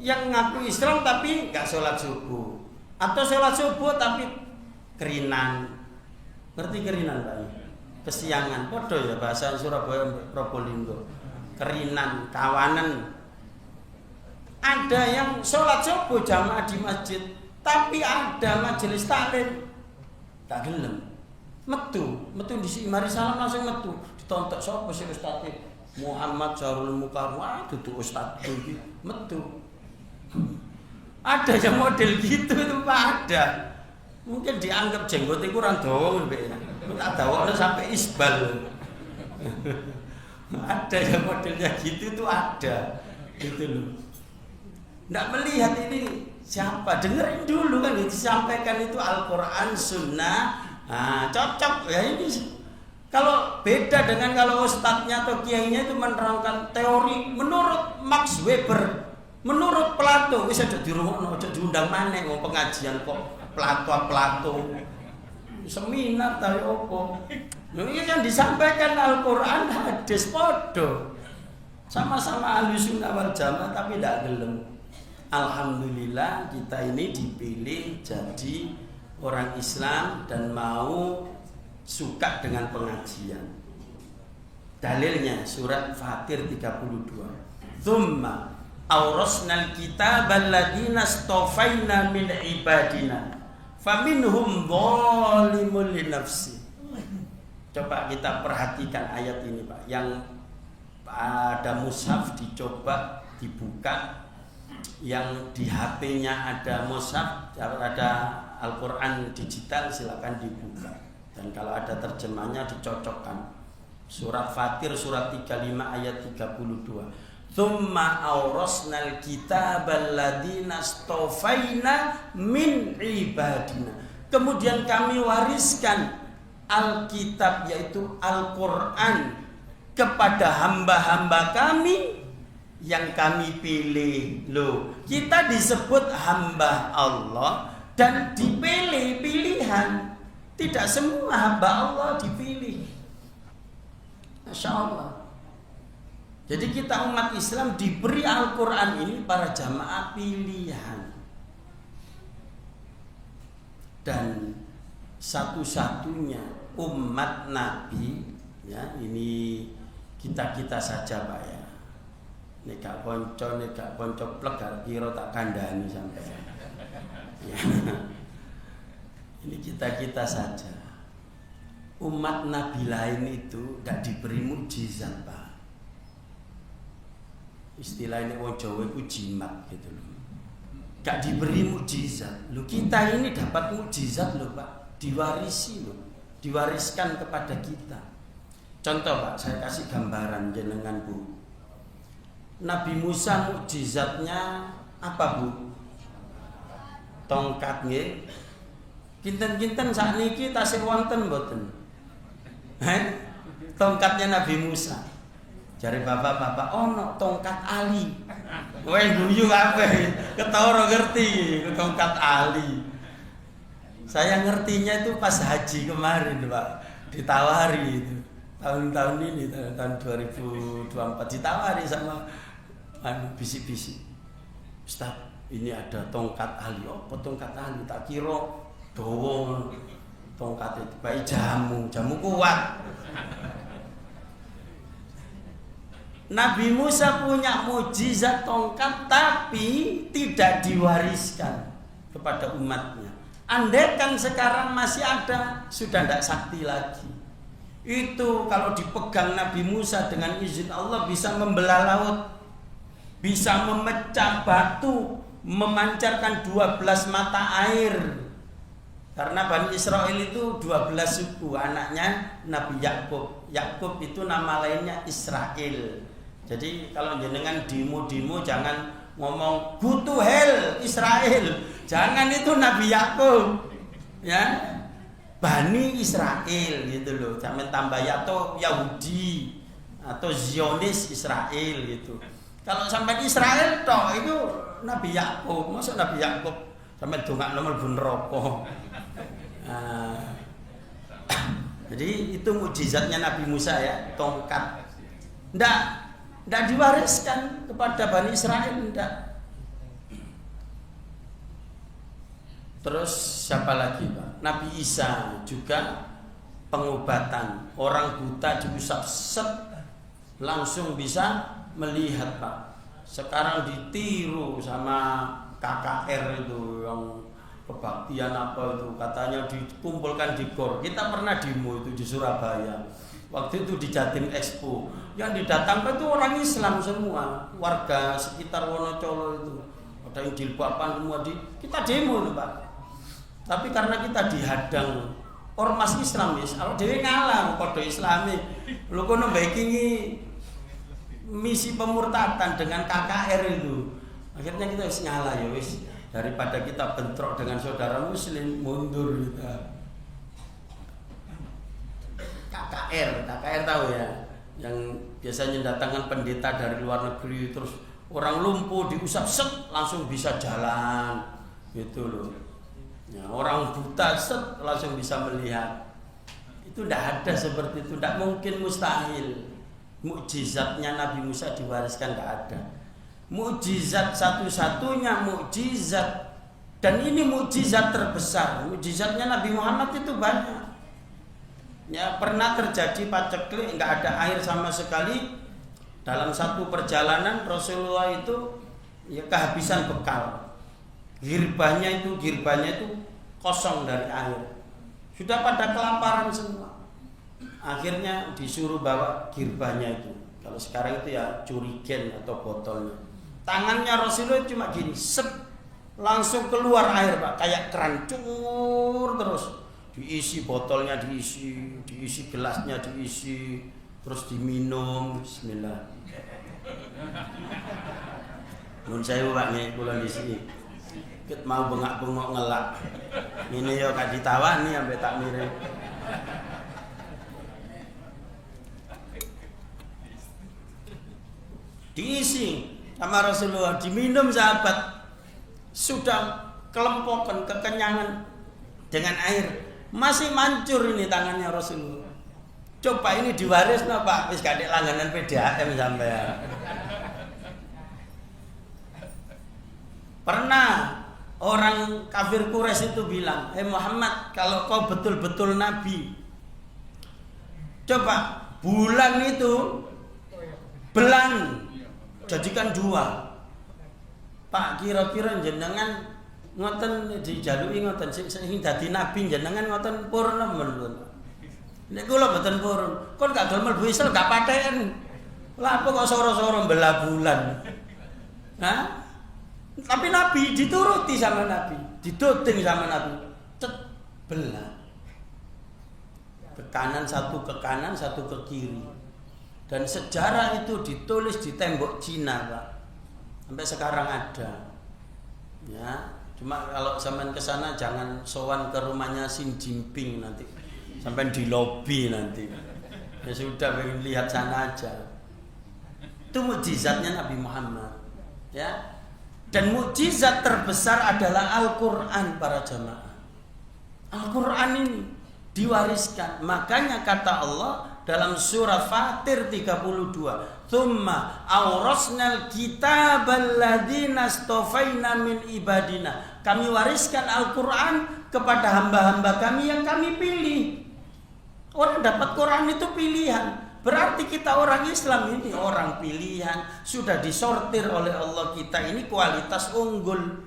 yang ngaku Islam tapi nggak sholat subuh, atau sholat subuh tapi kerinan. Ngerti kerinan Pak? Kesiangan, podo ya bahasa Surabaya Probolinggo. Kerinan, kawanan. Ada yang sholat subuh jamaah di masjid, tapi ada majelis taklim tak gelem, metu di mari salam langsung metu, ditontok sapa sih Ustaz Muhammad Syarul Mukarram, wah dudu Ustaz iki metu. Ada yang model gitu itu Pak, ada. Mungkin dianggap jenggot iku ora dawa mbek. Tak dawakno sampai isbal. Ada yang modelnya gitu itu ada. Gitu loh. Nggak melihat ini siapa, dengerin dulu kan disampaikan itu Al-Quran, Sunnah, nah, cocok ya ini. Kalau beda dengan kalau ustadznya atau kiainya itu menerangkan teori menurut Max Weber, menurut Plato, bisa di rumah, diundang mana mau pengajian kok Plato, seminar tali opo. Ini yang disampaikan Al-Quran, hadis podo, sama-sama ahli sunnah wal jamaah tapi tidak gelem. Alhamdulillah kita ini dipilih jadi orang Islam dan mau suka dengan pengajian. Dalilnya surat Fatir 32. Tsumma awrasnal kitabal ladzina istafaina min ibadina faminhum dzalimun linafsi. Coba kita perhatikan ayat ini Pak, yang ada mushaf dicoba dibuka, yang di HP-nya ada mushaf, ada Al-Quran digital, silakan dibuka. Dan kalau ada terjemahnya dicocokkan. Surat Fatir surat 35 ayat 32. Tsumma awrasnal kitabal ladzina istafaina min ibadina. Kemudian kami wariskan Alkitab yaitu Al-Quran kepada hamba-hamba kami yang kami pilih. Loh, kita disebut hamba Allah dan dipilih pilihan. Tidak semua hamba Allah dipilih. Masya Allah. Jadi kita umat Islam diberi Al-Quran ini para jamaah pilihan. Dan satu-satunya umat Nabi, ya ini kita saja Pak ya. Nek gak konco plek gak kira tak kandhani sampai. Ya. Ini kita saja. Umat Nabi lain itu tidak diberi mukjizat Pak. Istilahnya wong Jawa itu jimat gitu loh. Gak diberi mukjizat. Loh kita ini dapat mukjizat loh Pak. Diwarisi loh. Diwariskan kepada kita. Contoh Pak, saya kasih gambaran jenengan Bu. Nabi Musa mukjizatnya apa Bu? Tongkat nggih. Kinten-kinten sakniki tasih wonten mboten? Tongkatnya Nabi Musa. Jare bapak-bapak ono tongkat Ali. Kowe guyu kabeh. Ketara ngerti tongkat Ali. Saya ngertinya itu pas haji kemarin, Pak. Ditawari itu. Tahun-tahun ini tahun 2024 ditawari sama bisik-bisik. Ustaz, ini ada tongkat Ali. Oh, tongkat Ali tak kira dawa tongkat itu baik jamu kuat. Nabi Musa punya mukjizat tongkat tapi tidak diwariskan kepada umatnya. Andaikan sekarang masih ada, sudah tidak sakti lagi. Itu kalau dipegang Nabi Musa dengan izin Allah bisa membelah laut, bisa memecah batu, memancarkan 12 mata air. Karena Bani Israel itu 12 suku, anaknya Nabi Yakub. Yakub itu nama lainnya Israel. Jadi kalau jenengan demo jangan ngomong go to hell Israel. Jangan, itu Nabi Yakub. Ya. Bani Israel gitu loh. Jangan tambah atau Yahudi atau Zionis Israel gitu. Kalau sampai Israel toh itu Nabi Yakub. Masa Nabi Yakub sampai dongak nomor bun rokok. Jadi itu mukjizatnya Nabi Musa ya, tongkat. Ndak diwariskan kepada Bani Israel, ndak. Terus siapa lagi, Pak? Nabi Isa juga pengobatan. Orang buta diusap set langsung bisa melihat, Pak. Sekarang ditiru sama KKR itu yang kebaktian apa itu, katanya dikumpulkan di GOR. Kita pernah demo itu di Surabaya. Waktu itu di Jatim Expo. Yang didatangkan itu orang Islam semua, warga sekitar Wonocolo itu. Ada yang jilbaban semua kita demo itu, Pak. Tapi karena kita dihadang ormas Islam, kalau dhewe ngalah padha Islami. Lho kono backingi misi pemurtadan dengan KKR itu. Akhirnya kita wis ngalah ya wis. Daripada kita bentrok dengan saudara muslim, mundur kita. KKR tahu ya, yang biasanya datangkan pendeta dari luar negeri, terus orang lumpuh diusap set langsung bisa jalan gitu loh. Ya, orang buta set langsung bisa melihat. Itu tidak ada seperti itu, tidak mungkin, mustahil. Mukjizatnya Nabi Musa diwariskan tidak ada. Mukjizat satu-satunya mukjizat, dan ini mukjizat terbesar. Mukjizatnya Nabi Muhammad itu banyak. Ya, pernah terjadi paceklik, nggak ada air sama sekali. Dalam satu perjalanan Rasulullah itu ya kehabisan bekal. Girbahnya itu kosong dari air. Sudah pada kelaparan semua. Akhirnya disuruh bawa girbahnya itu. Kalau sekarang itu ya curigen atau botolnya. Tangannya Rasulullah cuma gini, sep, langsung keluar air, Pak, kayak keran, cur terus. Diisi botolnya, diisi gelasnya, diisi, terus diminum. Bismillah. Nun saya Pak nih kula di sini. Ket mau bengak-bengok ngelak. Ini yo gak ditawani sampai tak mirip. Diisi sama Rasulullah, diminum sahabat, sudah kelempokan, kekenyangan dengan air, masih mancur ini tangannya Rasulullah. Coba ini diwaris Pak, wis gak ada langganan PDAM sampai. Pernah orang kafir Quraisy itu bilang, Muhammad, kalau kau betul-betul nabi, coba bulan itu belang, jadikan 2. Pak, kira-kira jenengan ngoten dijaluki ngoten sing dadi nabi jenengan ngoten purna men. Nek kula mboten purun, kon gak gelem mlebu Islam gak paten. Lah apa kok soro-soro belah bulan? Hah? Tapi nabi dituruti sama nabi, didodeng sama nabi. Cet belah. Ke kanan, satu ke kanan, satu ke kiri. Dan sejarah itu ditulis di tembok Cina, Pak. Sampai sekarang ada. Ya, Cuma kalau sampean ke sana jangan sowan ke rumahnya Xi Jinping nanti. Sampean di lobi nanti. Ya sudah, pengen lihat sana aja. Itu mukjizatnya Nabi Muhammad. Ya. Dan mukjizat terbesar adalah Al-Qur'an para jamaah. Al-Qur'an ini diwariskan. Makanya kata Allah dalam surah Fatir 32, "Tsumma awrasnal kitabal ladzina astafaina min ibadina." Kami wariskan Al-Qur'an kepada hamba-hamba kami yang kami pilih. Orang dapat Quran itu pilihan. Berarti kita orang Islam ini orang pilihan, sudah disortir oleh Allah, kita ini kualitas unggul.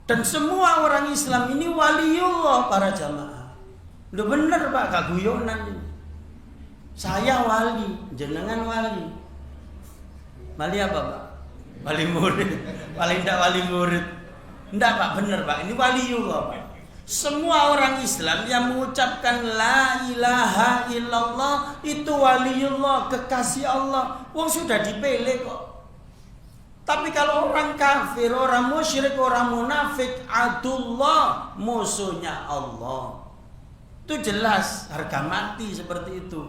Dan semua orang Islam ini waliullah para jamaah. Udah bener Pak, gak guyonan ini. Saya wali, jenengan wali. Wali apa Pak? Wali murid. Wali ndak wali murid. Ndak Pak, bener Pak. Ini waliullah Pak. Semua orang Islam yang mengucapkan la ilaha illallah itu waliullah, kekasih Allah. Wong sudah dipilih kok. Tapi kalau orang kafir, orang musyrik, orang munafik, adullah, musuhnya Allah. Itu jelas harga mati seperti itu.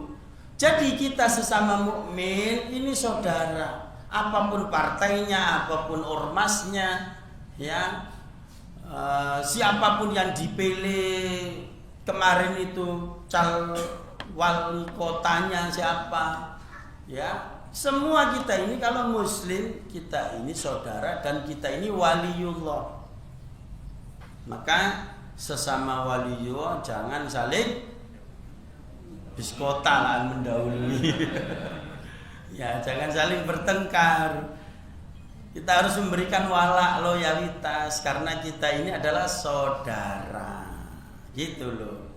Jadi kita sesama mukmin ini saudara. Apapun partainya, apapun ormasnya, ya. Siapapun yang dipilih kemarin itu wali kotanya siapa, ya semua kita ini kalau muslim kita ini saudara dan kita ini waliullah. Maka sesama waliullah jangan saling biskotalan mendahului. Ya jangan saling bertengkar. Kita harus memberikan wala, loyalitas, karena kita ini adalah saudara. Gitu loh.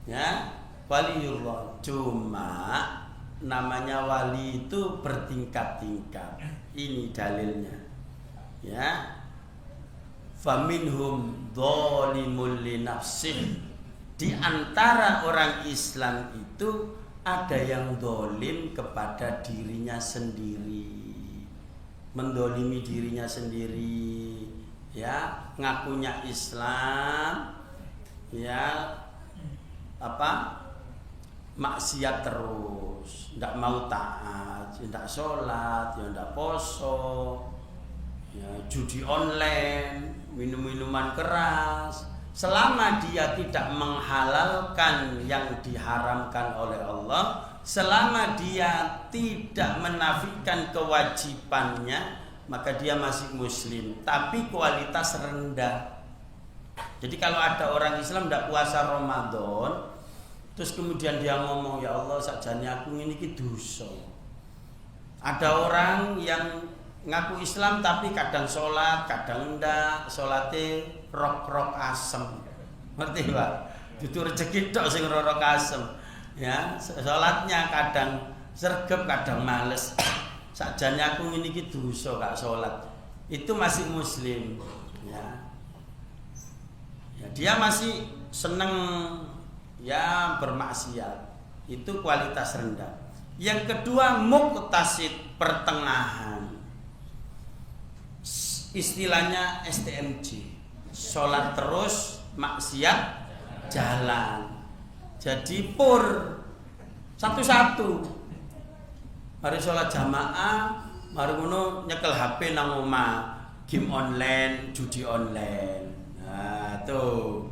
Ya, waliullah. Cuma namanya wali itu bertingkat-tingkat. Ini dalilnya. Ya. Faminhum dhalimul li nafsih. Di antara orang Islam itu ada yang zalim kepada dirinya sendiri. Mendolimi dirinya sendiri, ya ngakunya Islam, ya apa maksiat terus, tidak mau taat, tidak sholat, ya tidak poso, ya judi online, minum-minuman keras. Selama dia tidak menghalalkan yang diharamkan oleh Allah, selama dia tidak menafikan kewajibannya, maka dia masih muslim, tapi kualitas rendah. Jadi kalau ada orang Islam tidak puasa Ramadan, terus kemudian dia ngomong, ya Allah sakjane aku ini ki dosa. Ada orang yang ngaku Islam tapi kadang sholat, kadang enggak, sholatnya rok-rok asem. Ngerti Pak? Dudu rezeki tok sing rok asem. Ya, sholatnya kadang sergep, kadang males. Sakjane aku ngene iki dosa gak sholat. Itu masih muslim, ya. Ya, dia masih seneng ya bermaksiat. Itu kualitas rendah. Yang kedua muqtasid, pertengahan. Istilahnya STMJ. Sholat terus, maksiat jalan. Jadi pur satu-satu. Mari sholat jamaah, mari ngono nyekel HP nang omah, game online, judi online. Nah, tuh.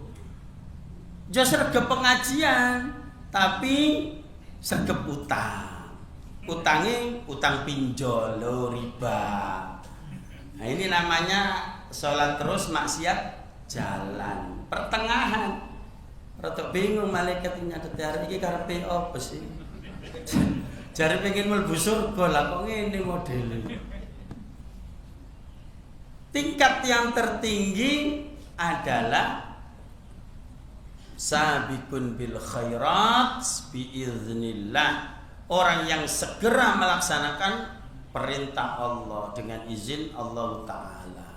Jo sergep pengajian, tapi sergep utang. Utangnya utang pinjol, lo riba. Nah, ini namanya sholat terus maksiat jalan, pertengahan. Rada bingung malaikat nyatet hari iki karepe apa sih? Jare pengen mlebu surga lah kok ngene modele. Tingkat yang tertinggi adalah sabiqun bil khairat biiznillah. Orang yang segera melaksanakan perintah Allah dengan izin Allah Ta'ala.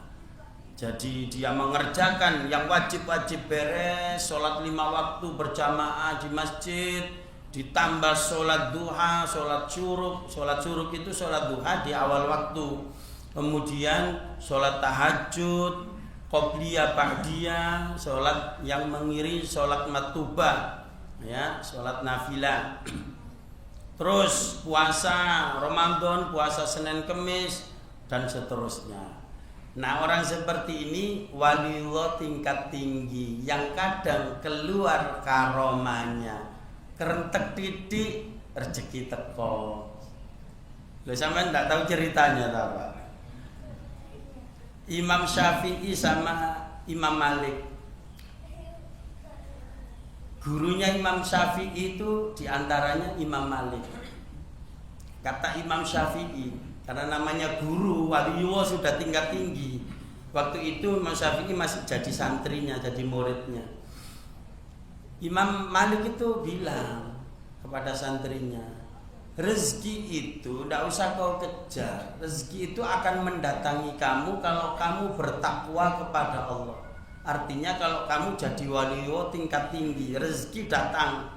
Jadi dia mengerjakan yang wajib-wajib beres, sholat 5 waktu berjamaah di masjid, ditambah sholat duha, sholat syuruk. Sholat syuruk itu sholat duha di awal waktu. Kemudian sholat tahajud, qobliyah, ba'diyah, sholat yang mengiringi sholat maktubah, ya, sholat nafilah. Terus puasa Ramadan, puasa Senin Kemis dan seterusnya. Nah, orang seperti ini waliullah tingkat tinggi yang kadang keluar karomahnya, kerentek titik rezeki teko. Lo sampean enggak tahu ceritanya tak, Pak? Imam Syafi'i sama Imam Malik. Gurunya Imam Syafi'i itu diantaranya Imam Malik. Kata Imam Syafi'i, karena namanya guru, waliullah sudah tingkat tinggi. Waktu itu Imam Syafi'i masih jadi santrinya, jadi muridnya. Imam Malik itu bilang kepada santrinya, rezeki itu tidak usah kau kejar. Rezeki itu akan mendatangi kamu kalau kamu bertakwa kepada Allah. Artinya kalau kamu jadi waliullah tingkat tinggi, rezeki datang.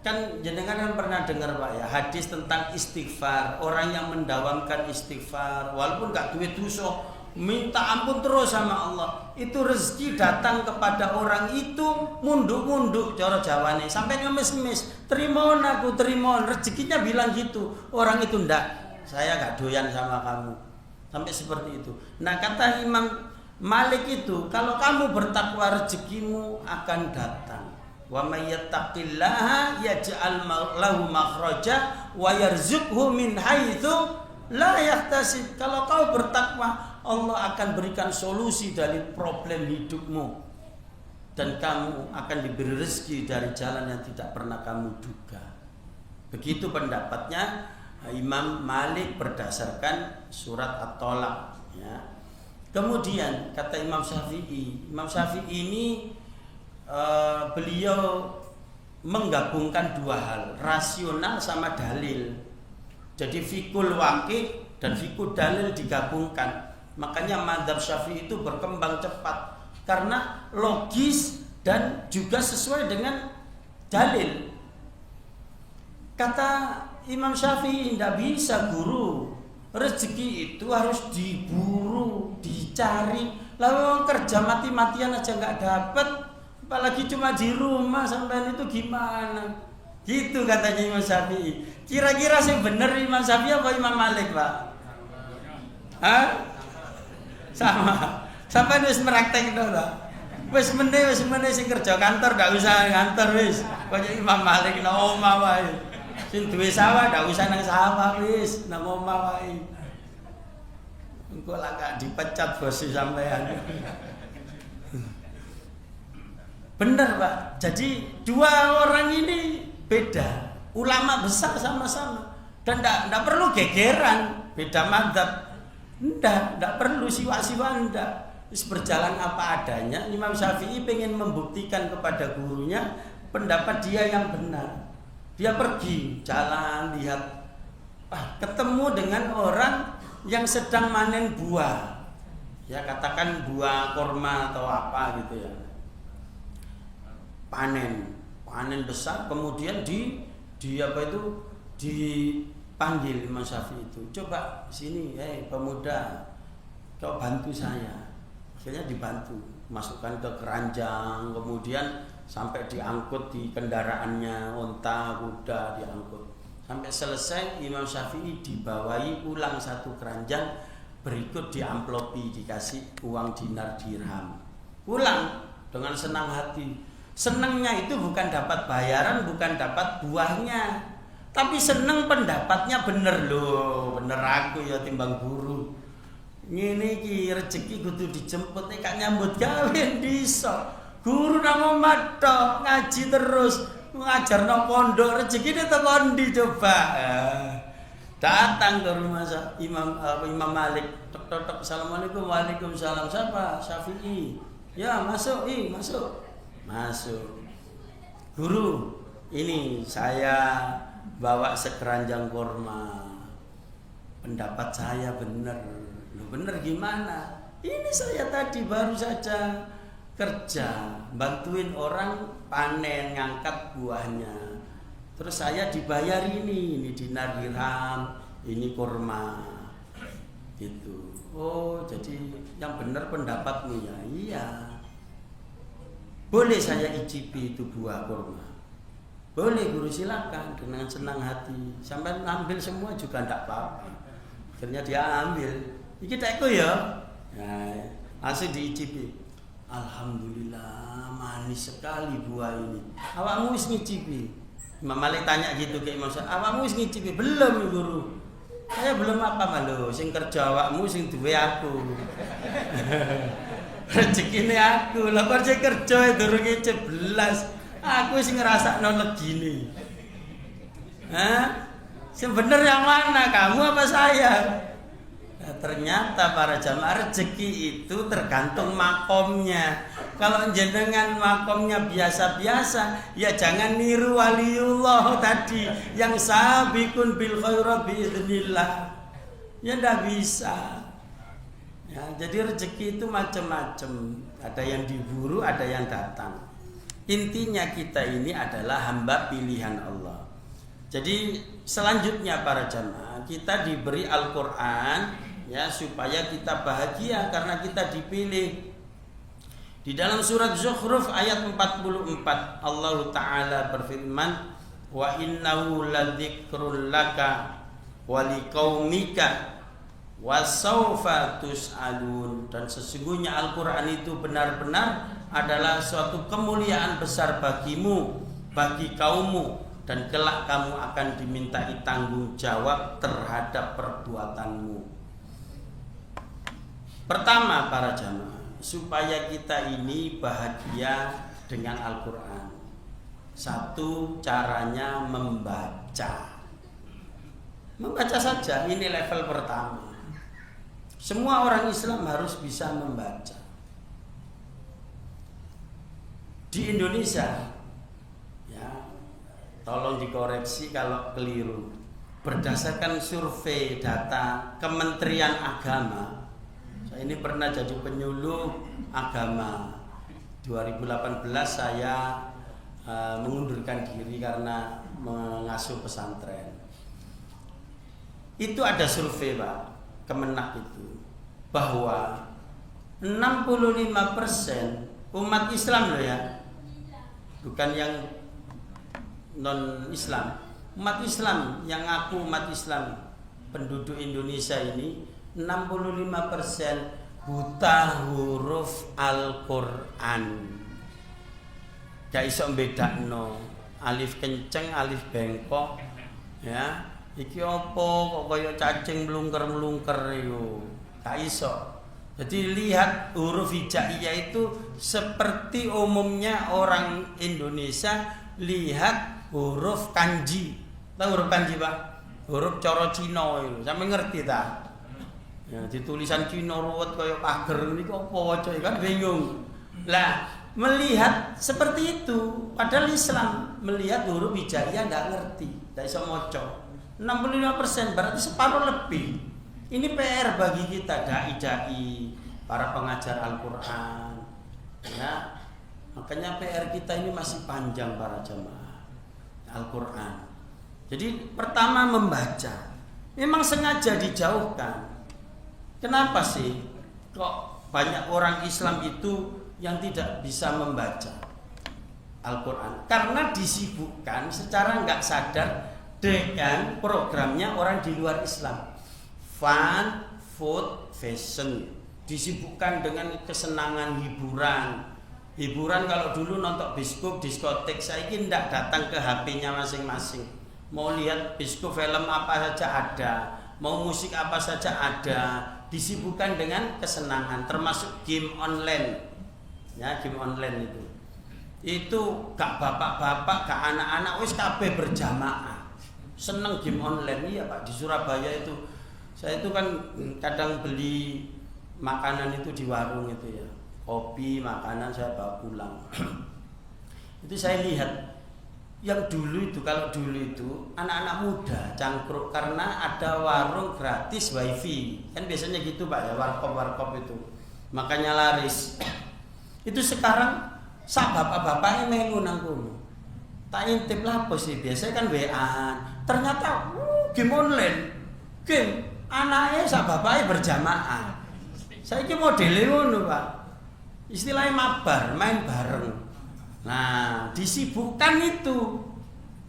Kan jenengan kan pernah dengar Pak ya, hadis tentang istighfar. Orang yang mendawamkan istighfar walaupun gak duit dosa, minta ampun terus sama Allah, itu rezeki datang kepada orang itu munduk-munduk cara Jawane, sampai ngemis-ngemis, terimoon aku, terimoon. Rezekinya bilang gitu. Orang itu ndak, saya gak doyan sama kamu. Sampai seperti itu. Nah, kata Imam Malik itu, kalau kamu bertakwa rezekimu akan datang. Wa may yattaqillaha yaj'al lahu makhraja wa yarzuqhu min haitsu la yahtasib. Kalau kau bertakwa, Allah akan berikan solusi dari problem hidupmu, dan kamu akan diberi rezeki dari jalan yang tidak pernah kamu duga. Begitu pendapatnya Imam Malik berdasarkan surat At-Tolak, ya. Kemudian kata Imam Syafi'i ini beliau menggabungkan dua hal, rasional sama dalil. Jadi fikul waqi dan fikul dalil digabungkan. Makanya mazhab Syafi'i itu berkembang cepat karena logis dan juga sesuai dengan dalil. Kata Imam Syafi'i, tidak bisa guru, rezeki itu harus diburu, dicari. Lalu kerja mati-matian aja nggak dapat, apalagi cuma di rumah, sampean itu gimana? Gitu katanya Imam Syafi'i. Kira-kira sih bener Imam Syafi'i apa Imam Malik, Pak? Hah? Sama. Sampai wis meraktek to ta. Wis meneh sing kerja kantor ndak usah kantor wis. Kaya Imam Malik nang omah wae. Sing duwe sawah ndak usah nang sawah wis, nang omah wae. Engko lak gak dipecat bos sampean. Bener, Pak. Jadi dua orang ini beda. Ulama besar sama-sama. Dan ndak perlu gegeran, beda mazhab. Ndak perlu siwa-siwa, ndak. Wis berjalan apa adanya. Imam Syafi'i pengen membuktikan kepada gurunya pendapat dia yang benar. Dia pergi jalan, lihat, ketemu dengan orang yang sedang manen buah. Ya, katakan buah korma atau apa gitu ya. Panen besar, kemudian dipanggil Imam Syafi'i itu, coba sini, pemuda, kau bantu saya. Akhirnya dibantu, masukkan ke keranjang, kemudian sampai diangkut di kendaraannya, unta, kuda diangkut. Sampai selesai Imam Syafi'i dibawahi ulang satu keranjang, berikut diamplopi, dikasih uang dinar dirham. Pulang dengan senang hati. Senangnya itu bukan dapat bayaran, bukan dapat buahnya, tapi seneng pendapatnya bener loh, bener aku ya timbang guru. Ngene iki rezeki kudu dijemput, nek gak nyambut gawe bisa. Guru nang omah tok, ngaji terus, ngajarno pondok, rezekine teko ndi coba. Datang ke rumah Imam Malik, tok assalamualaikum, waalaikumsalam. Siapa? Syafi'i. Ya, masuk, masuk. Guru, ini saya bawa sekeranjang kurma. Pendapat saya benar. Lu benar gimana? Ini saya tadi baru saja kerja, bantuin orang panen, ngangkat buahnya. Terus saya dibayar ini dinar dirham, ini kurma. Gitu. Oh, jadi yang benar pendapatmu ya. Iya. Boleh saya icipi itu buah kurma? Boleh guru, silakan dengan senang hati. Sampai ambil semua juga tidak apa-apa. Akhirnya dia ambil. Iki tekku ya. Nah, langsung diicipi. Alhamdulillah manis sekali buah ini. Awakmu wis ngicipi? Imam Malik tanya gitu ke Imam Syafi'i. Awakmu wis ngicipi? Belum guru. Saya belum apa malu. Sing kerja awakmu sing duwe aku. Rezekine aku. Lah kok kerja durung ceblas. Aku wis ngrasakno legine. Hah? Sing bener yang mana, kamu apa saya? Nah, ternyata para jamaah rezeki itu tergantung makomnya. Kalau jenengan makomnya biasa-biasa, ya jangan niru waliullah tadi yang sabiqun bil khairat biidznillah. Ya ndak bisa. Ya, jadi rezeki itu macam-macam. Ada yang diburu, ada yang datang. Intinya kita ini adalah hamba pilihan Allah. Jadi selanjutnya para jamaah, kita diberi Al-Qur'an ya supaya kita bahagia karena kita dipilih. Di dalam surat Zukhruf ayat 44 Allah Ta'ala berfirman, wa innahu ladzikrul laka wa liqaumika wa sawfa tus'alun. Dan sesungguhnya Al-Qur'an itu benar-benar adalah suatu kemuliaan besar bagimu, bagi kaummu, dan kelak kamu akan dimintai tanggung jawab terhadap perbuatanmu. Pertama para jamaah, supaya kita ini bahagia dengan Al-Quran, satu caranya membaca. Membaca saja, ini level pertama. Semua orang Islam harus bisa membaca. Di Indonesia, ya, tolong dikoreksi kalau keliru. Berdasarkan survei data Kementerian Agama, saya ini pernah jadi penyuluh agama. 2018 saya mengundurkan diri karena mengasuh pesantren. Itu ada survei Pak, Kemenak itu, bahwa 65% umat Islam loh ya, bukan yang non Islam, umat Islam yang ngaku umat Islam, penduduk Indonesia ini 65% buta huruf Al-Quran. Gak iso bedakno alif kenceng, alif bengkok, ya. Iki apa kok kaya cacing melungker-melungker itu. Gak iso. Jadi lihat huruf hijaiyah itu seperti umumnya orang Indonesia lihat huruf kanji. Tahu huruf kanji Pak? Huruf coro Cina itu. Sampe ngerti tak? Ya, di tulisan Cina ruwet kaya pager ini kok apa waca kan bingung. Lah, melihat seperti itu padahal Islam melihat huruf hijaiyah enggak ngerti, enggak bisa maca. 65% berarti separuh lebih. Ini PR bagi kita dai-dai, para pengajar Al-Qur'an. Ya. Makanya PR kita ini masih panjang para jemaah Al-Qur'an. Jadi pertama membaca. Memang sengaja dijauhkan. Kenapa sih kok banyak orang Islam itu yang tidak bisa membaca Al-Quran? Karena disibukkan secara nggak sadar dengan programnya orang di luar Islam. Fun, food, fashion. Disibukkan dengan kesenangan hiburan. Hiburan kalau dulu nonton bioskop, diskotek, saya ini tidak datang ke HP-nya masing-masing. Mau lihat bioskop film apa saja ada, mau musik apa saja ada. Disibukkan dengan kesenangan, termasuk game online. Ya, game online itu gak bapak-bapak, gak anak-anak, wis kabeh berjamaah. Seneng game online. Iya Pak, di Surabaya itu saya itu kan kadang beli makanan itu di warung itu ya, kopi, makanan saya bawa pulang. Itu saya lihat yang dulu itu, kalau dulu itu anak-anak muda cangkruk karena ada warung gratis wifi, kan biasanya gitu Pak ya, warkop itu, makanya laris. Itu sekarang sak bapak-bapaknya mengu nang kono. Tak intip lah apa sih, biasanya kan WA. Ternyata game online, game anaknya sak bapaknya berjamaah. Saiki modele ngono, Pak. Istilahnya mabar, main bareng. Nah, disibukkan itu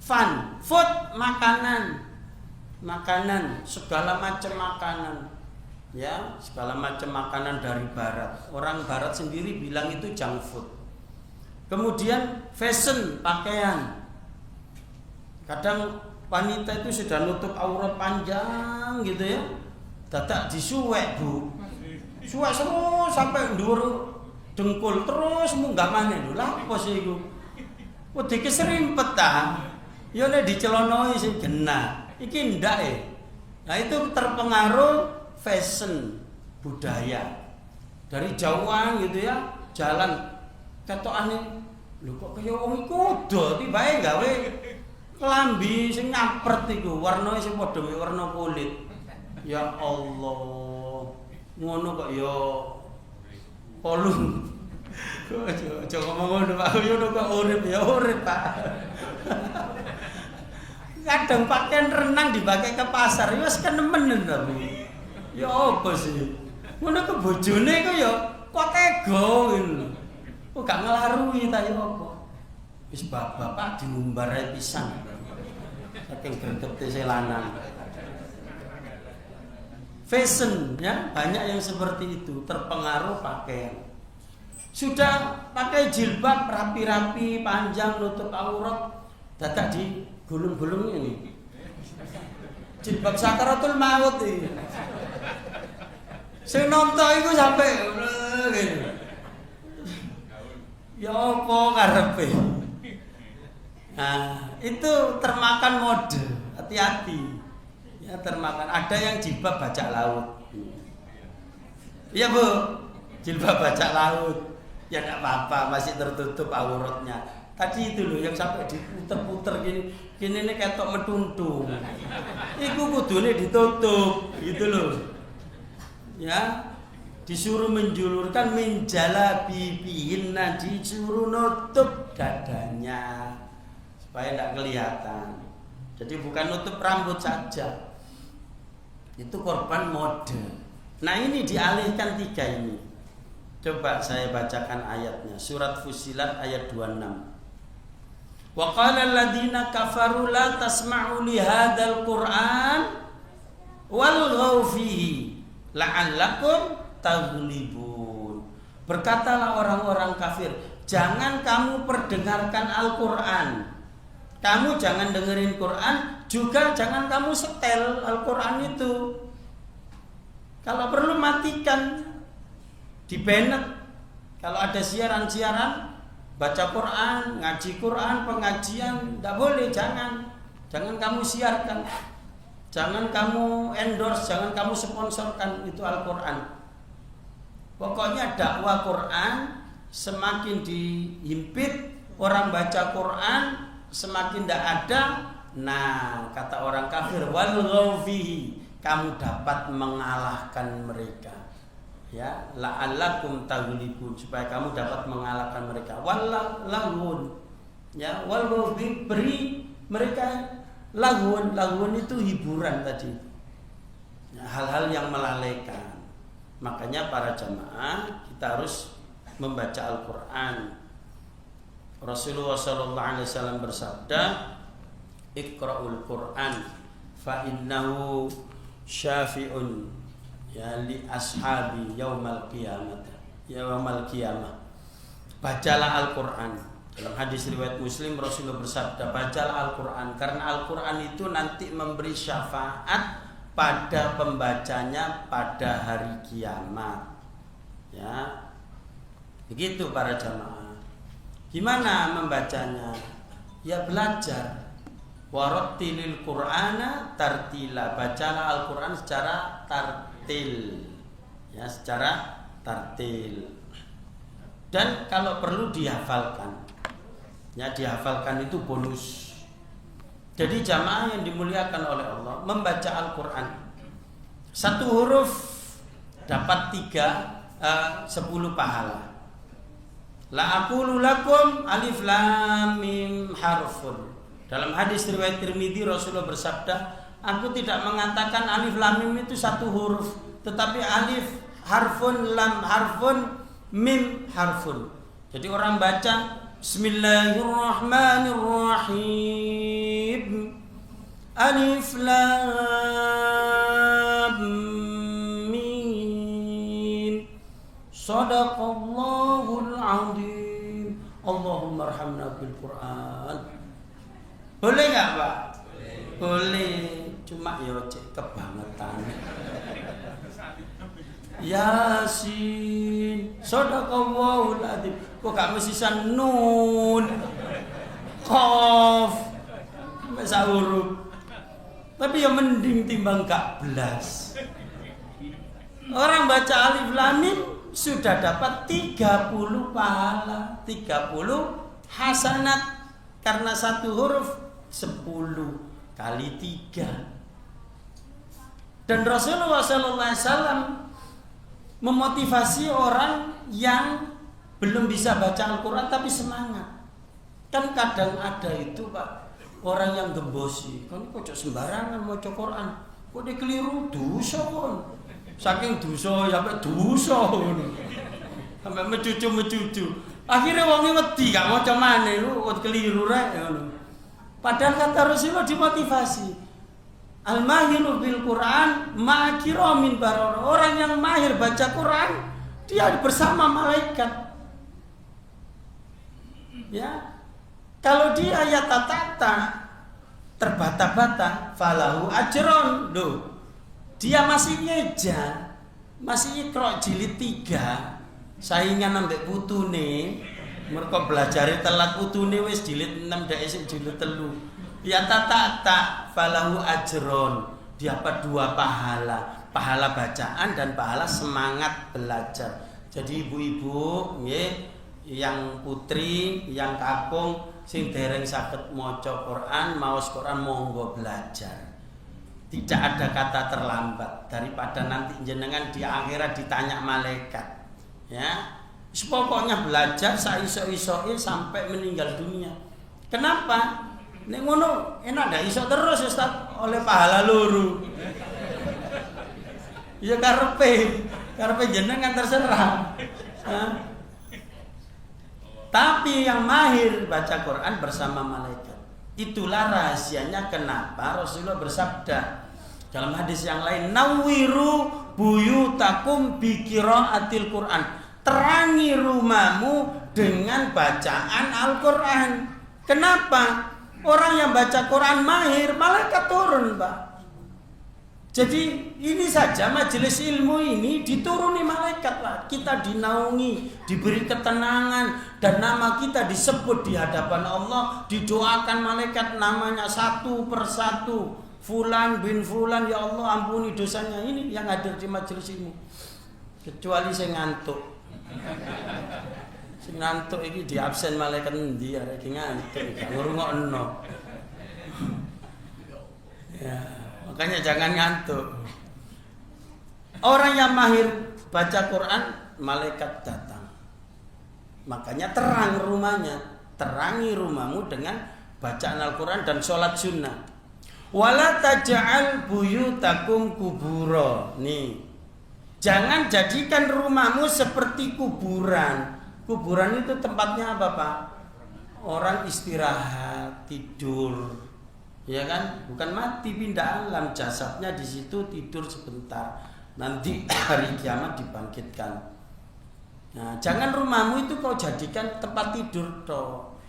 fun, food, makanan, segala macam makanan, ya, segala macam makanan dari barat. Orang barat sendiri bilang itu junk food. Kemudian fashion, pakaian. Kadang wanita itu sudah nutup aurat panjang gitu ya, dadak disuwek, Bu. Suwek terus sampai dhuwur dengkul terus munggah maneh lho. Lha apa sih iku? Wedi keserimpet ta. Ya nek dicelonoi sing genah. Iki ndak Nah itu terpengaruh fashion budaya. Dari jauhan gitu ya, jalan ketokane lho kok kaya wong iku do tibae gawe klambi sing ngampret iku, warnane sing padha karo warna kulit. Ya Allah. Ngono kok ya polung. Aja ngomong ngono Pak, yo kok urip ya urip Pak. Kadang pakaian renang dipakai ke pasar, ya wis kenemen to. Ya apa sih? Ngono ke bojone kok ya kok tega ngono. Kok gak nglarui ta ya apa? Wis bapak diumbar ae pisan. Saking gregete selanan. Fashion ya, banyak yang seperti itu, terpengaruh pakaian. Sudah pakai jilbab rapi-rapi, panjang, nutup aurat, dadak di gulung-gulung ini. Jilbab sakaratul maut iki. Sing nonton iku sampai ngene. Ya apa karepe? Nah, itu termakan mode. Hati-hati. Ya termakan. Ada yang jilbab bajak laut. Iya Bu, jilbab bajak laut. Ya enggak apa-apa, masih tertutup auratnya. Tadi itu loh yang sampai diputer-puter gini ini ketok metuntung. Iku kudune ditutup, gitu loh. Ya, disuruh menjulurkan menjala bibihinna, disuruh nutup dadanya supaya enggak kelihatan. Jadi bukan nutup rambut saja. Itu korban mode. Nah ini dialihkan 3 ini. Coba saya bacakan ayatnya. Surat Fussilat ayat 26. Wa qala alladziina kafaru la tasma'u li hadzal Qur'an walghaw fihi la'allakum taghlibun. Berkatalah orang-orang kafir, jangan kamu perdengarkan Al-Qur'an. Kamu jangan dengerin Quran, juga jangan kamu setel Al-Quran itu. Kalau perlu matikan, di-banned. Kalau ada siaran-siaran, baca Quran, ngaji Quran, pengajian, tidak boleh, jangan. Jangan kamu siarkan. Jangan kamu endorse, jangan kamu sponsorkan itu Al-Quran. Pokoknya dakwah Quran semakin dihimpit, orang baca Quran semakin tidak ada. Nah, kata orang kafir, walghaw fihi, kamu dapat mengalahkan mereka. Ya, la'allakum taghlibun, supaya kamu dapat mengalahkan mereka. Wallahu, ya, walghaw fihi, beri mereka lagun. Lagun itu hiburan tadi. Ya, hal-hal yang melalaikan. Makanya para jamaah kita harus membaca Al-Quran. Rasulullah SAW bersabda, Iqra'ul Qur'an fa innahu syafi'un ya li ashabi yaumal qiyamah. Bacalah Al-Qur'an. Dalam hadis riwayat Muslim Rasulullah bersabda, bacalah Al-Qur'an karena Al-Qur'an itu nanti memberi syafaat pada pembacanya pada hari kiamat. Ya. Begitu para jamaah. Gimana membacanya? Ya belajar. Warattilil Qur'ana tartila. Bacalah Al-Qur'an secara tartil. Ya, secara tartil. Dan kalau perlu dihafalkan. Ya, dihafalkan itu bonus. Jadi jamaah yang dimuliakan oleh Allah membaca Al-Qur'an. 1 huruf dapat 10 pahala. La aqulu lakum alif lam mim harfun. Dalam hadis riwayat Tirmidzi Rasulullah bersabda, Aku tidak mengatakan alif lam mim itu satu huruf, tetapi alif harfun, lam harfun, mim harfun. Jadi orang baca Bismillahirrahmanirrahim. Alif lam mim. Shadaqallahul azim. Allahumma arhamna bil Quran. Boleh enggak, Pak? Boleh. Cuma ya cek kebangetan. Yasin, shadaqallahul azim. Kok gak mesti san nun, qaf, masa huruf. Tapi ya mending timbang gak belas. Orang baca alif lam mim sudah dapat 30 pahala, 30 hasanat karena satu huruf 10 kali 3. Dan Rasulullah SAW memotivasi orang yang belum bisa baca Al-Quran tapi semangat. Kan kadang ada itu Pak, orang yang gembosi, kan kok sembarangan mau Quran, kok dia keliru dosa kon. Saking dosa sampai dosa sampai mecucu. Akhirnya wong wedi gak maca maneh lu kok keliru rek ngono. Padahal kata Rasulullah dimotivasi. Al-mahiru bil Quran ma'kiramin barara. Orang yang mahir baca Quran dia bersama malaikat. Ya. Kalau dia yata-tata terbata-bata falahu ajron. Loh. Dia masih ngeja, masih ikra jilid 3. Saingan ambek putune. Mereka belajar telat putune wis jilid 6 dek isih jilid 3. Ya tata falahu ajron, dapat 2 pahala, pahala bacaan dan pahala semangat belajar. Jadi ibu-ibu nggih, yang putri, yang kakung sing dereng saged maca Quran, maos Quran monggo belajar. Tidak ada kata terlambat daripada nanti jenengan di akhirat ditanya malaikat. Ya, pokoknya belajar saiso-isoe sampai meninggal dunia. Kenapa? Nek ngono enak ndak iso terus Ustaz oleh pahala loro. Ya karepe jenengan terserah. Tapi yang mahir baca Quran bersama malaikat. Itulah rahasianya kenapa Rasulullah bersabda dalam hadis yang lain, "Nawwiru buyutakum bi qiraatil Quran." Terangi rumahmu dengan bacaan Al-Quran. Kenapa? Orang yang baca Quran mahir, malaikat turun, Pak. Jadi ini saja majelis ilmu ini dituruni malaikat, Pak. Kita dinaungi, diberi ketenangan, dan nama kita disebut di hadapan Allah, didoakan malaikat namanya satu persatu. Fulan bin Fulan, ya Allah ampuni dosanya. Ini yang hadir di majelis ilmu. Kecuali saya ngantuk. Sing ngantuk iki di absen malaikat endi arek iki ngantuk gak ngrungokno. Ya, makanya jangan ngantuk. Orang yang mahir baca Quran, malaikat datang. Makanya terang rumahnya, terangi rumahmu dengan bacaan Al-Quran dan sholat sunnah. Wala taj'al buyutakum kubura. Nih, jangan jadikan rumahmu seperti kuburan. Kuburan itu tempatnya apa, Pak? Orang istirahat, tidur, ya kan? Bukan mati pindah alam, jasadnya di situ tidur sebentar. Nanti hari kiamat dibangkitkan. Nah, jangan rumahmu itu kau jadikan tempat tidur toh.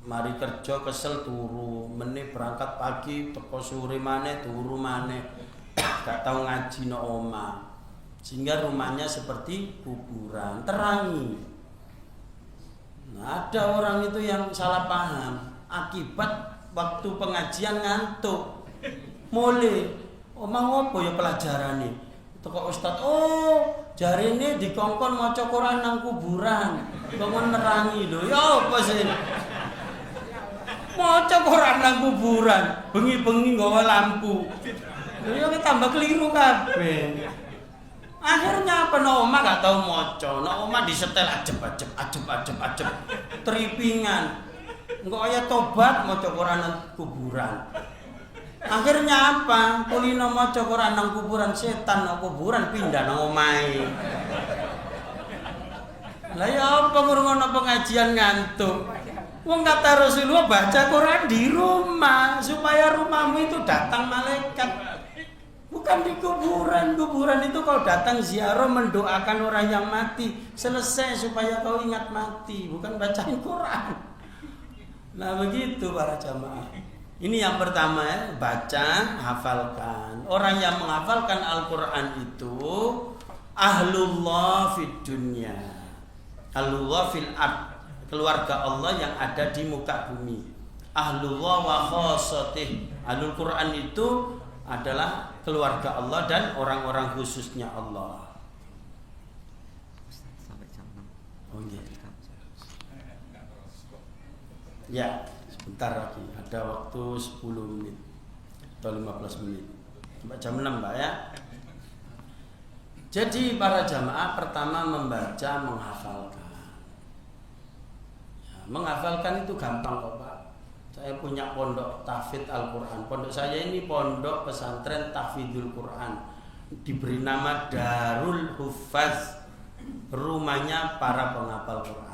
Mari kerja kesel turu, meneh berangkat pagi teko sore maneh turu maneh. Gak tahu ngaji no omah. Sehingga rumahnya seperti kuburan. Terangi. Nah, ada orang itu yang salah paham akibat waktu pengajian ngantuk. Mulai omah ngopo ya pelajarane. Teko ustaz, oh, jarine dikongkon maca Quran nang kuburan. Kongkon nerangi lho. Ya apa sih? Maca Quran nang kuburan, bengi-bengi nggawa lampu. Ya tambah keliru kabeh. Akhirnya apa no omah gak tau maca, no omah disetel ajeb. Tripingan. Engko aya tobat maca Quran nang kuburan. Akhirnya apa? Kulino maca Quran nang kuburan setan, nang kuburan pindah nang omahe. Lah ya apa ngrungokno pengajian ngantuk? Wong kata Rasulullah baca Quran di rumah supaya rumahmu itu datang malaikat. Bukan di kuburan. Kuburan itu kalau datang ziarah mendoakan orang yang mati, selesai supaya kau ingat mati, bukan bacain Quran. Nah begitu para jamaah. Ini yang pertama ya, baca, hafalkan. Orang yang menghafalkan Al-Quran itu ahlullah fid dunya, ahlullah fil ard, keluarga Allah yang ada di muka bumi. Ahlullah wa khosatih. Ahlul Quran itu adalah keluarga Allah dan orang-orang khususnya Allah. Oh iya. Ya, sebentar lagi. Ada waktu 10 menit atau 15 menit. Sampai jam 6, Pak ya. Jadi para jamaah pertama membaca, menghafalkan. Ya, menghafalkan itu gampang kok, Pak. Saya punya pondok tahfidz Al-Quran. Pondok saya ini pondok pesantren tahfidzul Quran. Diberi nama Darul Huffaz, rumahnya para penghafal Quran.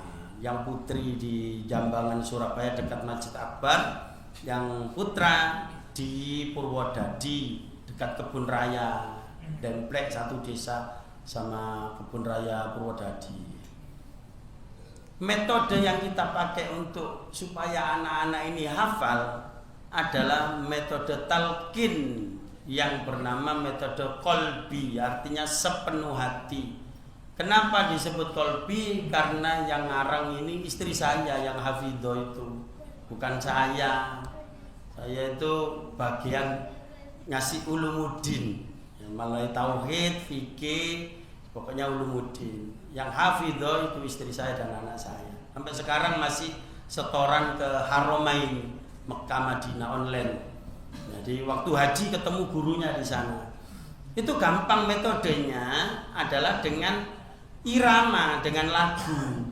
Yang putri di Jambangan Surabaya dekat Masjid Akbar, yang putra di Purwodadi dekat Kebun Raya, Demplek satu desa sama Kebun Raya Purwodadi. Metode yang kita pakai untuk supaya anak-anak ini hafal adalah metode talqin yang bernama metode kolbi, artinya sepenuh hati. Kenapa disebut kolbi? Karena yang ngarang ini istri saya yang hafidho itu, bukan saya. Saya itu bagian ngasih ulumuddin, mulai tauhid, fikih, pokoknya ulumuddin. Yang hafidho itu istri saya dan anak saya. Sampai sekarang masih setoran ke Haramain Mekah Madinah online. Jadi waktu haji ketemu gurunya di sana. Itu gampang, metodenya adalah dengan irama, dengan lagu.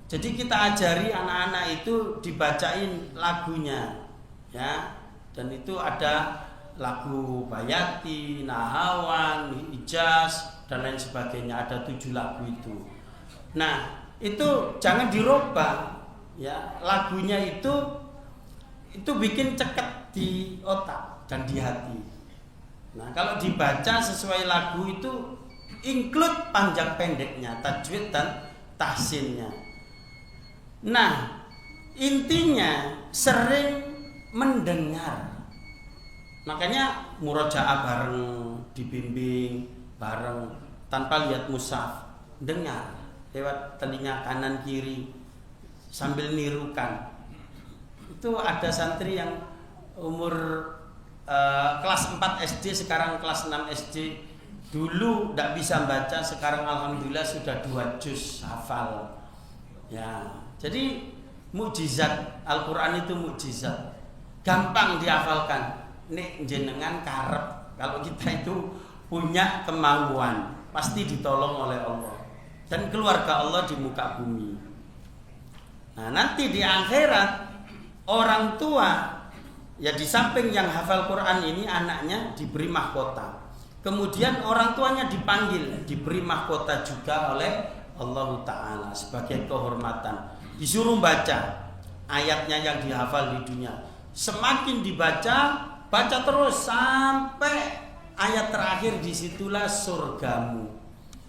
Jadi kita ajari anak-anak itu dibacain lagunya, ya. Dan itu ada lagu Bayati, Nahawan, Hijaz dan lain sebagainya. Ada 7 lagu itu. Nah, itu jangan dirubah, ya. Lagunya itu bikin ceket di otak dan di hati. Nah, kalau dibaca sesuai lagu itu include panjang pendeknya, tajwid dan tahsinnya. Nah, intinya sering mendengar. Makanya murojaah bareng, dibimbing bareng tanpa lihat mushaf, dengar lewat telinga kanan kiri sambil nirukan. Itu ada santri yang umur kelas 4 SD, sekarang kelas 6 SD. Dulu tidak bisa baca, sekarang alhamdulillah sudah 2 juz hafal. Ya, jadi mukjizat Al-Quran itu mukjizat, gampang dihafalkan. Nek jenengan karep, kalau kita itu punya kemauan, pasti ditolong oleh Allah dan keluarga Allah di muka bumi. Nah, nanti di akhirat orang tua, ya di samping yang hafal Quran ini anaknya diberi mahkota. Kemudian orang tuanya dipanggil, diberi mahkota juga oleh Allah Ta'ala sebagai kehormatan. Disuruh baca ayatnya yang dihafal di dunia. Semakin dibaca, baca terus sampai ayat terakhir, disitulah surgamu.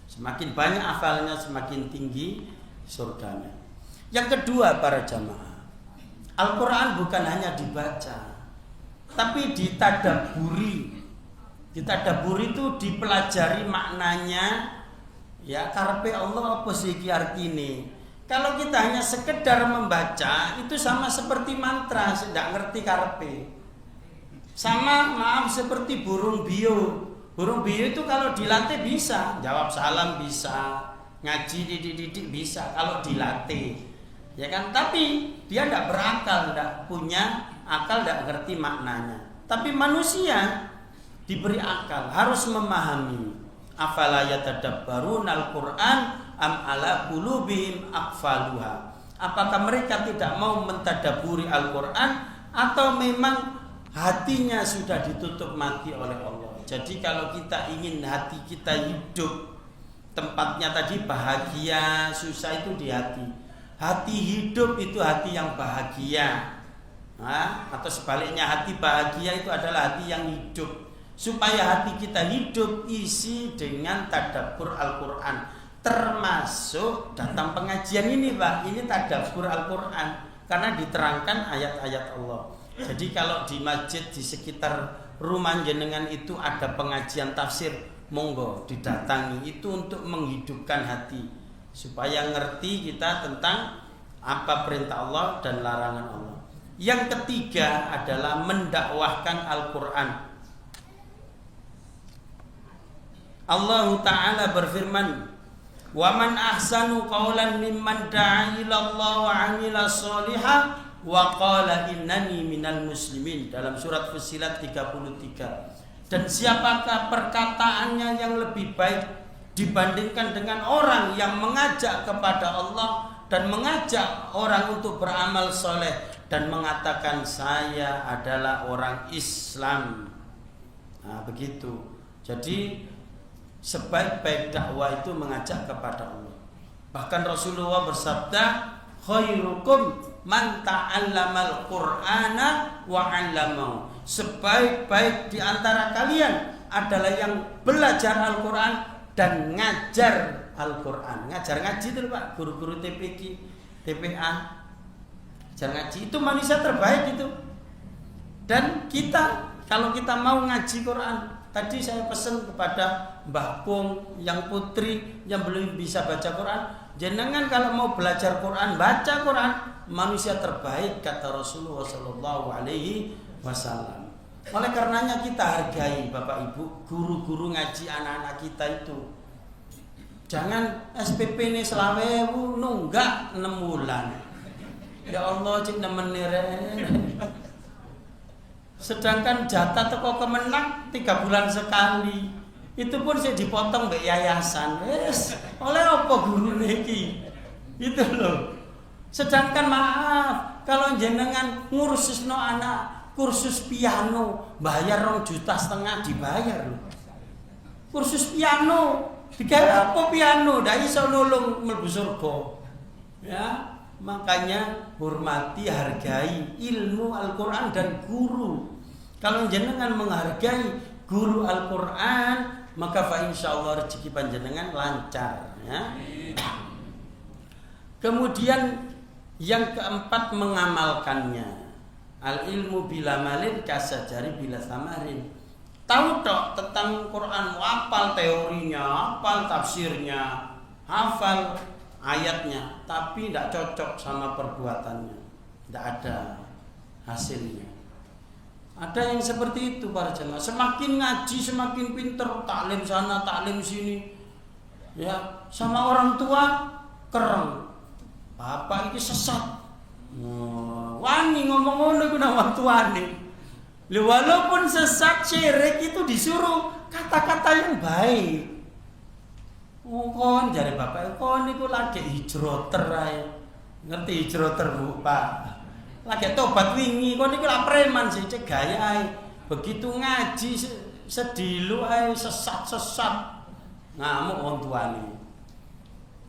Semakin banyak hafalnya, semakin tinggi surganya. Yang kedua para jamaah, Al-Quran bukan hanya dibaca, tapi ditadaburi. Ditadaburi itu dipelajari maknanya, ya karepe Allah apa sih iki artine. Kalau kita hanya sekedar membaca, itu sama seperti mantra, tidak ngerti karepe. Sama maaf seperti burung bio. Burung bio itu kalau dilatih bisa, jawab salam bisa, ngaji didik bisa kalau dilatih. Ya kan? Tapi dia tidak berakal, tidak punya akal, tidak ngerti maknanya. Tapi manusia diberi akal, harus memahami. Afala yatadabbarun al-Quran am ala qulubihim aqfaluha. Apakah mereka tidak mau mentadaburi Al-Quran atau memang hatinya sudah ditutup mati oleh Allah. Jadi kalau kita ingin hati kita hidup, tempatnya tadi bahagia, susah itu di hati. Hati hidup itu hati yang bahagia. Atau sebaliknya hati bahagia itu adalah hati yang hidup. Supaya hati kita hidup, isi dengan tadabbur Al-Quran. Termasuk datang pengajian ini Pak, ini tadabbur Al-Quran. Karena diterangkan ayat-ayat Allah. Jadi kalau di masjid di sekitar rumah jenengan itu ada pengajian tafsir, monggo didatangi, itu untuk menghidupkan hati. Supaya ngerti kita tentang apa perintah Allah dan larangan Allah. Yang ketiga adalah mendakwahkan Al-Quran. Allah Ta'ala berfirman, "Wa man ahsanu qawlan mimman da'a ila Allah wa 'amila sholihan wa qala innani minal muslimin." Dalam surat Fussilat 33. Dan siapakah perkataannya yang lebih baik dibandingkan dengan orang yang mengajak kepada Allah dan mengajak orang untuk beramal soleh dan mengatakan saya adalah orang Islam. Nah, begitu. Jadi sebaik-baik dakwah itu mengajak kepada Allah. Bahkan Rasulullah bersabda, khairukum man ta'allamal Qur'ana wa 'allamahu. Sebaik-baik di antara kalian adalah yang belajar Al-Quran dan ngajar Al-Quran. Ngajar ngaji itu Pak, guru-guru TPQ, TPA. Ngajar ngaji itu manusia terbaik itu. Dan kita, kalau kita mau ngaji Quran, tadi saya pesan kepada Mbah Pung, yang putri yang belum bisa baca Quran, jenengan kalau mau belajar Quran, baca Quran, manusia terbaik kata Rasulullah Shallallahu Alaihi Wasallam. Oleh karenanya kita hargai Bapak Ibu, guru-guru ngaji anak-anak kita itu. Jangan SPP ini selawewu nunggak 6 bulan. Ya Allah cik nemenire. Sedangkan jatah teko Kemenang 3 bulan sekali. Itu pun saya dipotong mbak yayasan. Oleh apa guru niki? Itu loh. Sedangkan maaf, kalau jenengan ngurus no anak kursus piano, bayar 2,5 juta dibayar loh. Kursus piano, digawe apa piano? Ndak iso nulung mlebu surga. Ya, makanya hormati, hargai ilmu Al-Quran dan guru. Kalau jenengan menghargai guru Al-Quran, maka fa insyaallah rezeki panjenengan lancar ya. Kemudian yang keempat mengamalkannya. Al ilmu bila malin kasajari bila samarin. Tahu tok tentang Quran, hafal teorinya, hafal tafsirnya, hafal ayatnya, tapi tidak cocok sama perbuatannya, tidak ada hasilnya. Ada yang seperti itu para jemaah. Semakin ngaji semakin pinter, taklim sana taklim sini, ya sama orang tua kereng. Bapak ini sesat. Wani ngomong ngono iku nang wong tuane. Walaupun sesat syirik itu disuruh kata-kata yang baik. Kon jare bapak kon niku lagi hijroter ae. Ngerti hijroter Bu, Pak? Lagi tobat wingi kon niku lak preman sih cek gaya ae. Begitu ngaji sedilu ae sesat-sesat. Ngamuk wong tuane.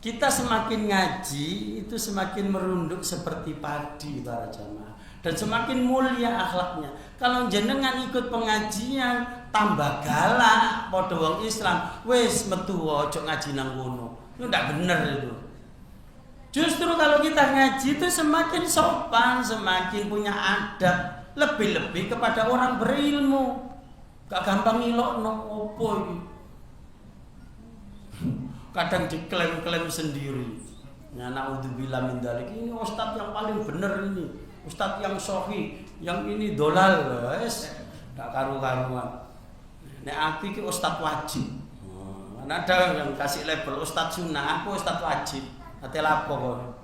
Kita semakin ngaji itu semakin merunduk seperti padi para jamaah dan semakin mulia akhlaknya. Kalau jenengan ikut pengajian tambah galak padha wong Islam, wis metu ojo ngaji nang kono. Itu ndak bener itu. Justru kalau kita ngaji itu semakin sopan, semakin punya adab, lebih-lebih kepada orang berilmu. Gak gampang ngilokno opo iki. Kadang diklaim-klaim sendiri. Ya naudzubillah min dzalik. Ini ustaz yang paling benar ini. Ustaz yang sahih, yang ini dolal, wes tak karu-karuan. Nek aku iki ustaz wajib. Ada yang kasih label ustaz sunnah, aku ustaz wajib. Ate lapo kok.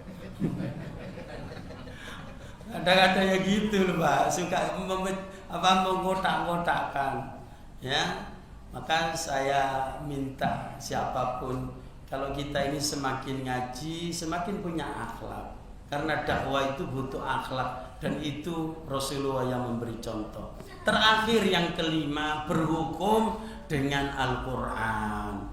Kadang-kadang ya gitu loh, Pak. Suka mengotak-ngotakkan. Ya. Maka saya minta siapapun, kalau kita ini semakin ngaji, semakin punya akhlak. Karena dakwah itu butuh akhlak dan itu Rasulullah yang memberi contoh. Terakhir yang kelima, berhukum dengan Al-Quran.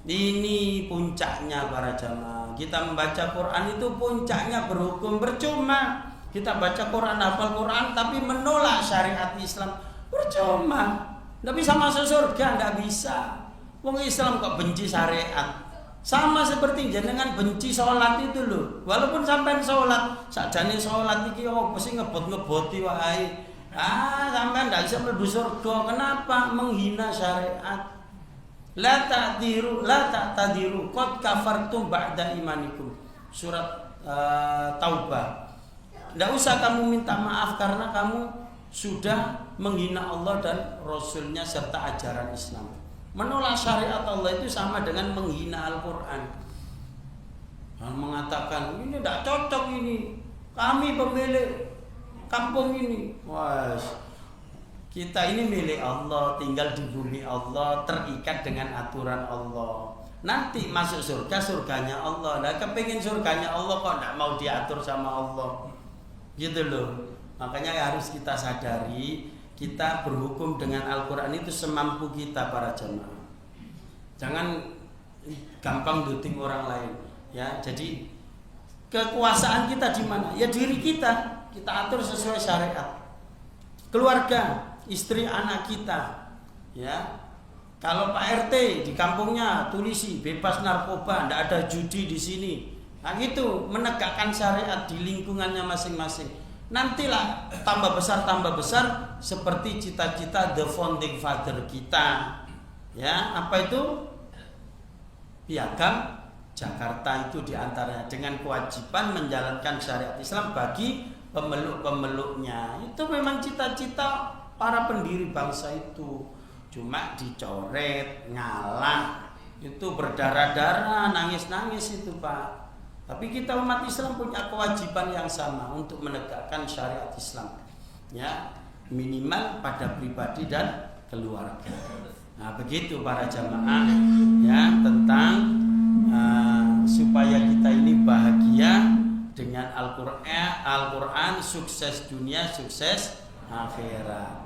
Ini puncaknya para jamaah. Kita membaca Quran itu puncaknya berhukum. Percuma kita baca Quran, hafal Quran tapi menolak syariat Islam, percuma. Nggak bisa masuk surga, nggak bisa. Wong Islam kok benci syariat. Sama seperti jenengan benci sholat itu loh. Walaupun sampai sholat, sakjane sholat iki opo sih ngebot-ngeboti wae. Sampai nggak bisa mlebu surga. Kenapa? Menghina syariat. La ta'tadiru qad kafartum ba'da imanikum. Surat Taubah. Nggak usah kamu minta maaf karena kamu sudah menghina Allah dan Rasulnya serta ajaran Islam. Menolak syariat Allah itu sama dengan menghina Al-Quran. Mengatakan ini tidak cocok ini. Kami pemilik kampung ini. Wah, kita ini milik Allah, tinggal di bumi Allah, terikat dengan aturan Allah. Nanti masuk surga, surganya Allah. Nah, kepingin surganya Allah kok tidak mau diatur sama Allah. Gitu loh. Makanya harus kita sadari, kita berhukum dengan Al-Quran itu semampu kita para jamaah. Jangan gampang duting orang lain. Ya, jadi kekuasaan kita di mana? Ya diri kita. Kita atur sesuai syariat. Keluarga, istri, anak kita. Ya. Kalau Pak RT di kampungnya tulisi bebas narkoba, tidak ada judi di sini. Nah itu menegakkan syariat di lingkungannya masing-masing. Nantilah tambah besar seperti cita-cita the founding father kita. Ya, apa itu? Piagam Jakarta itu diantaranya dengan kewajiban menjalankan syariat Islam bagi pemeluk-pemeluknya. Itu memang cita-cita para pendiri bangsa itu. Cuma dicoret, ngalah, itu berdarah-darah, nangis-nangis itu Pak. Tapi kita umat Islam punya kewajiban yang sama untuk menegakkan syariat Islam. Ya, minimal pada pribadi dan keluarga. Nah, begitu para jamaah ya tentang supaya kita ini bahagia dengan Al-Quran, sukses dunia, sukses akhirat.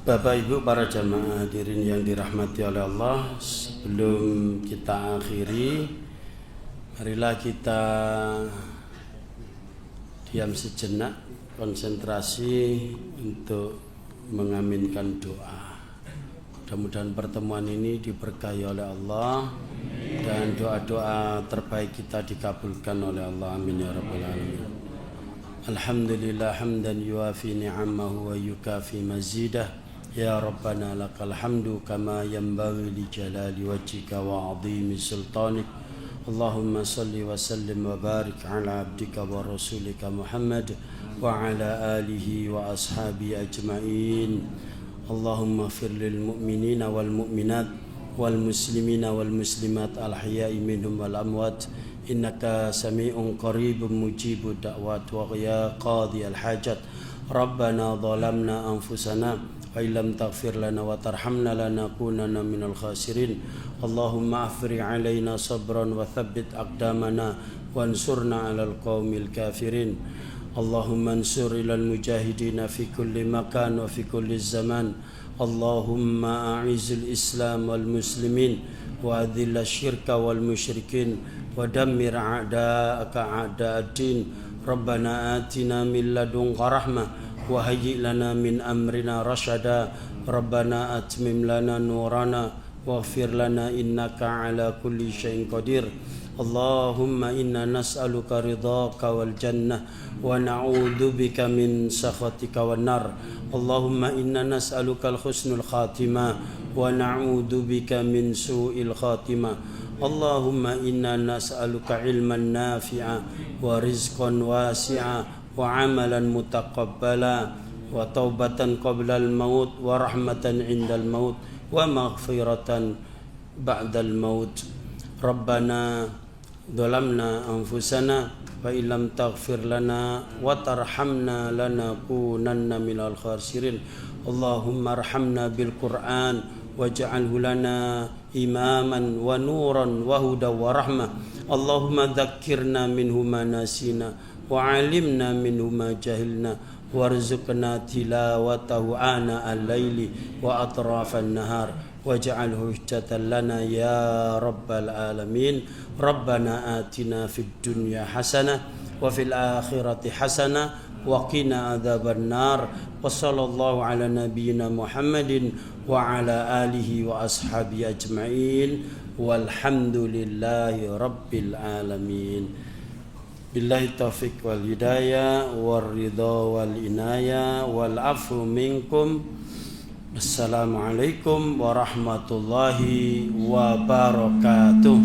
Bapak Ibu para jamaah hadirin yang dirahmati oleh Allah, sebelum kita akhiri, marilah kita diam sejenak, konsentrasi untuk mengaminkan doa. Mudah-mudahan pertemuan ini diberkahi oleh Allah dan doa-doa terbaik kita dikabulkan oleh Allah. Amin ya rabbal alamin. Alhamdulillah hamdan yuafi ni'amahu wa yukafi mazidah. Ya Rabbana lakal hamdu kama yanbaghi li jalali wajhika wa 'azimi sultanik. Allahumma salli wa sallim wa barik ala abdika wa rasulika Muhammad wa ala alihi wa ashabi ajma'in. Allahumma ighfir lil mu'minina wal mu'minat wal muslimina wal muslimat al ahya'i minhum wal amwat innaka sami'un qaribun mujibud da'wat wa ya qadi al hajat. Rabbana zalamna anfusana wa illam taghfir lana wa tarhamna lanakunanna minal khasirin. Allahumma afri alaina sabran wa thabbit aqdamana wansurna 'alal qaumil kafirin. Allahumma ansur ilal mujahidina fi kulli makan wa fi kulli zaman. Allahumma a'izil islam wal muslimin wa adhil syirka wal musyrikin wa dammir a'da'aka a'da'ad-din. Rabbana atina min ladunka rahmah wa hayyi' lana min amrina rasyada. Rabbana atmim lana nurana waghfir lana innaka ala kulli syai'in qadir. Allahumma inna nas'aluka ridhaka wal jannah wa na'udzu bika min sakhatika wan nar. Allahumma inna nas'aluka al husnul khatimah wa na'udzu bika min su'il khatimah. Allahumma inna nas'aluka ilman nafi'a wa rizqan wasi'a wa amalan mutaqabbala wa taubatan qabla al-maut wa rahmatan 'inda al-maut wa maghfiratan ba'da al-maut. Rabbana dhalamna anfusana wa illam taghfir lana wa tarhamna lanakunanna minal khasirin. Allahumma arhamna bil Qur'an waj'alhu lana imaman wa nuran wa huda wa rahmah. Allahumma dzakkirna minhu ma nasina wa 'allimna minhu ma jahilna warzuqna tilawatahu ana al-laili wa atrafan nahar waj'alhu hujjatan lana ya rabbal alamin. Rabbana atina fid dunya hasanah wa fil akhirati hasanah wa qina adzaban nar. Wa sallallahu ala nabiyyina Muhammadin wa ala alihi wa ashabihi ajma'in walhamdulillahi rabbil alamin. Billahi taufiq wal hidayah wal ridha wal inayah wal afu minkum. Assalamualaikum warahmatullahi wabarakatuh.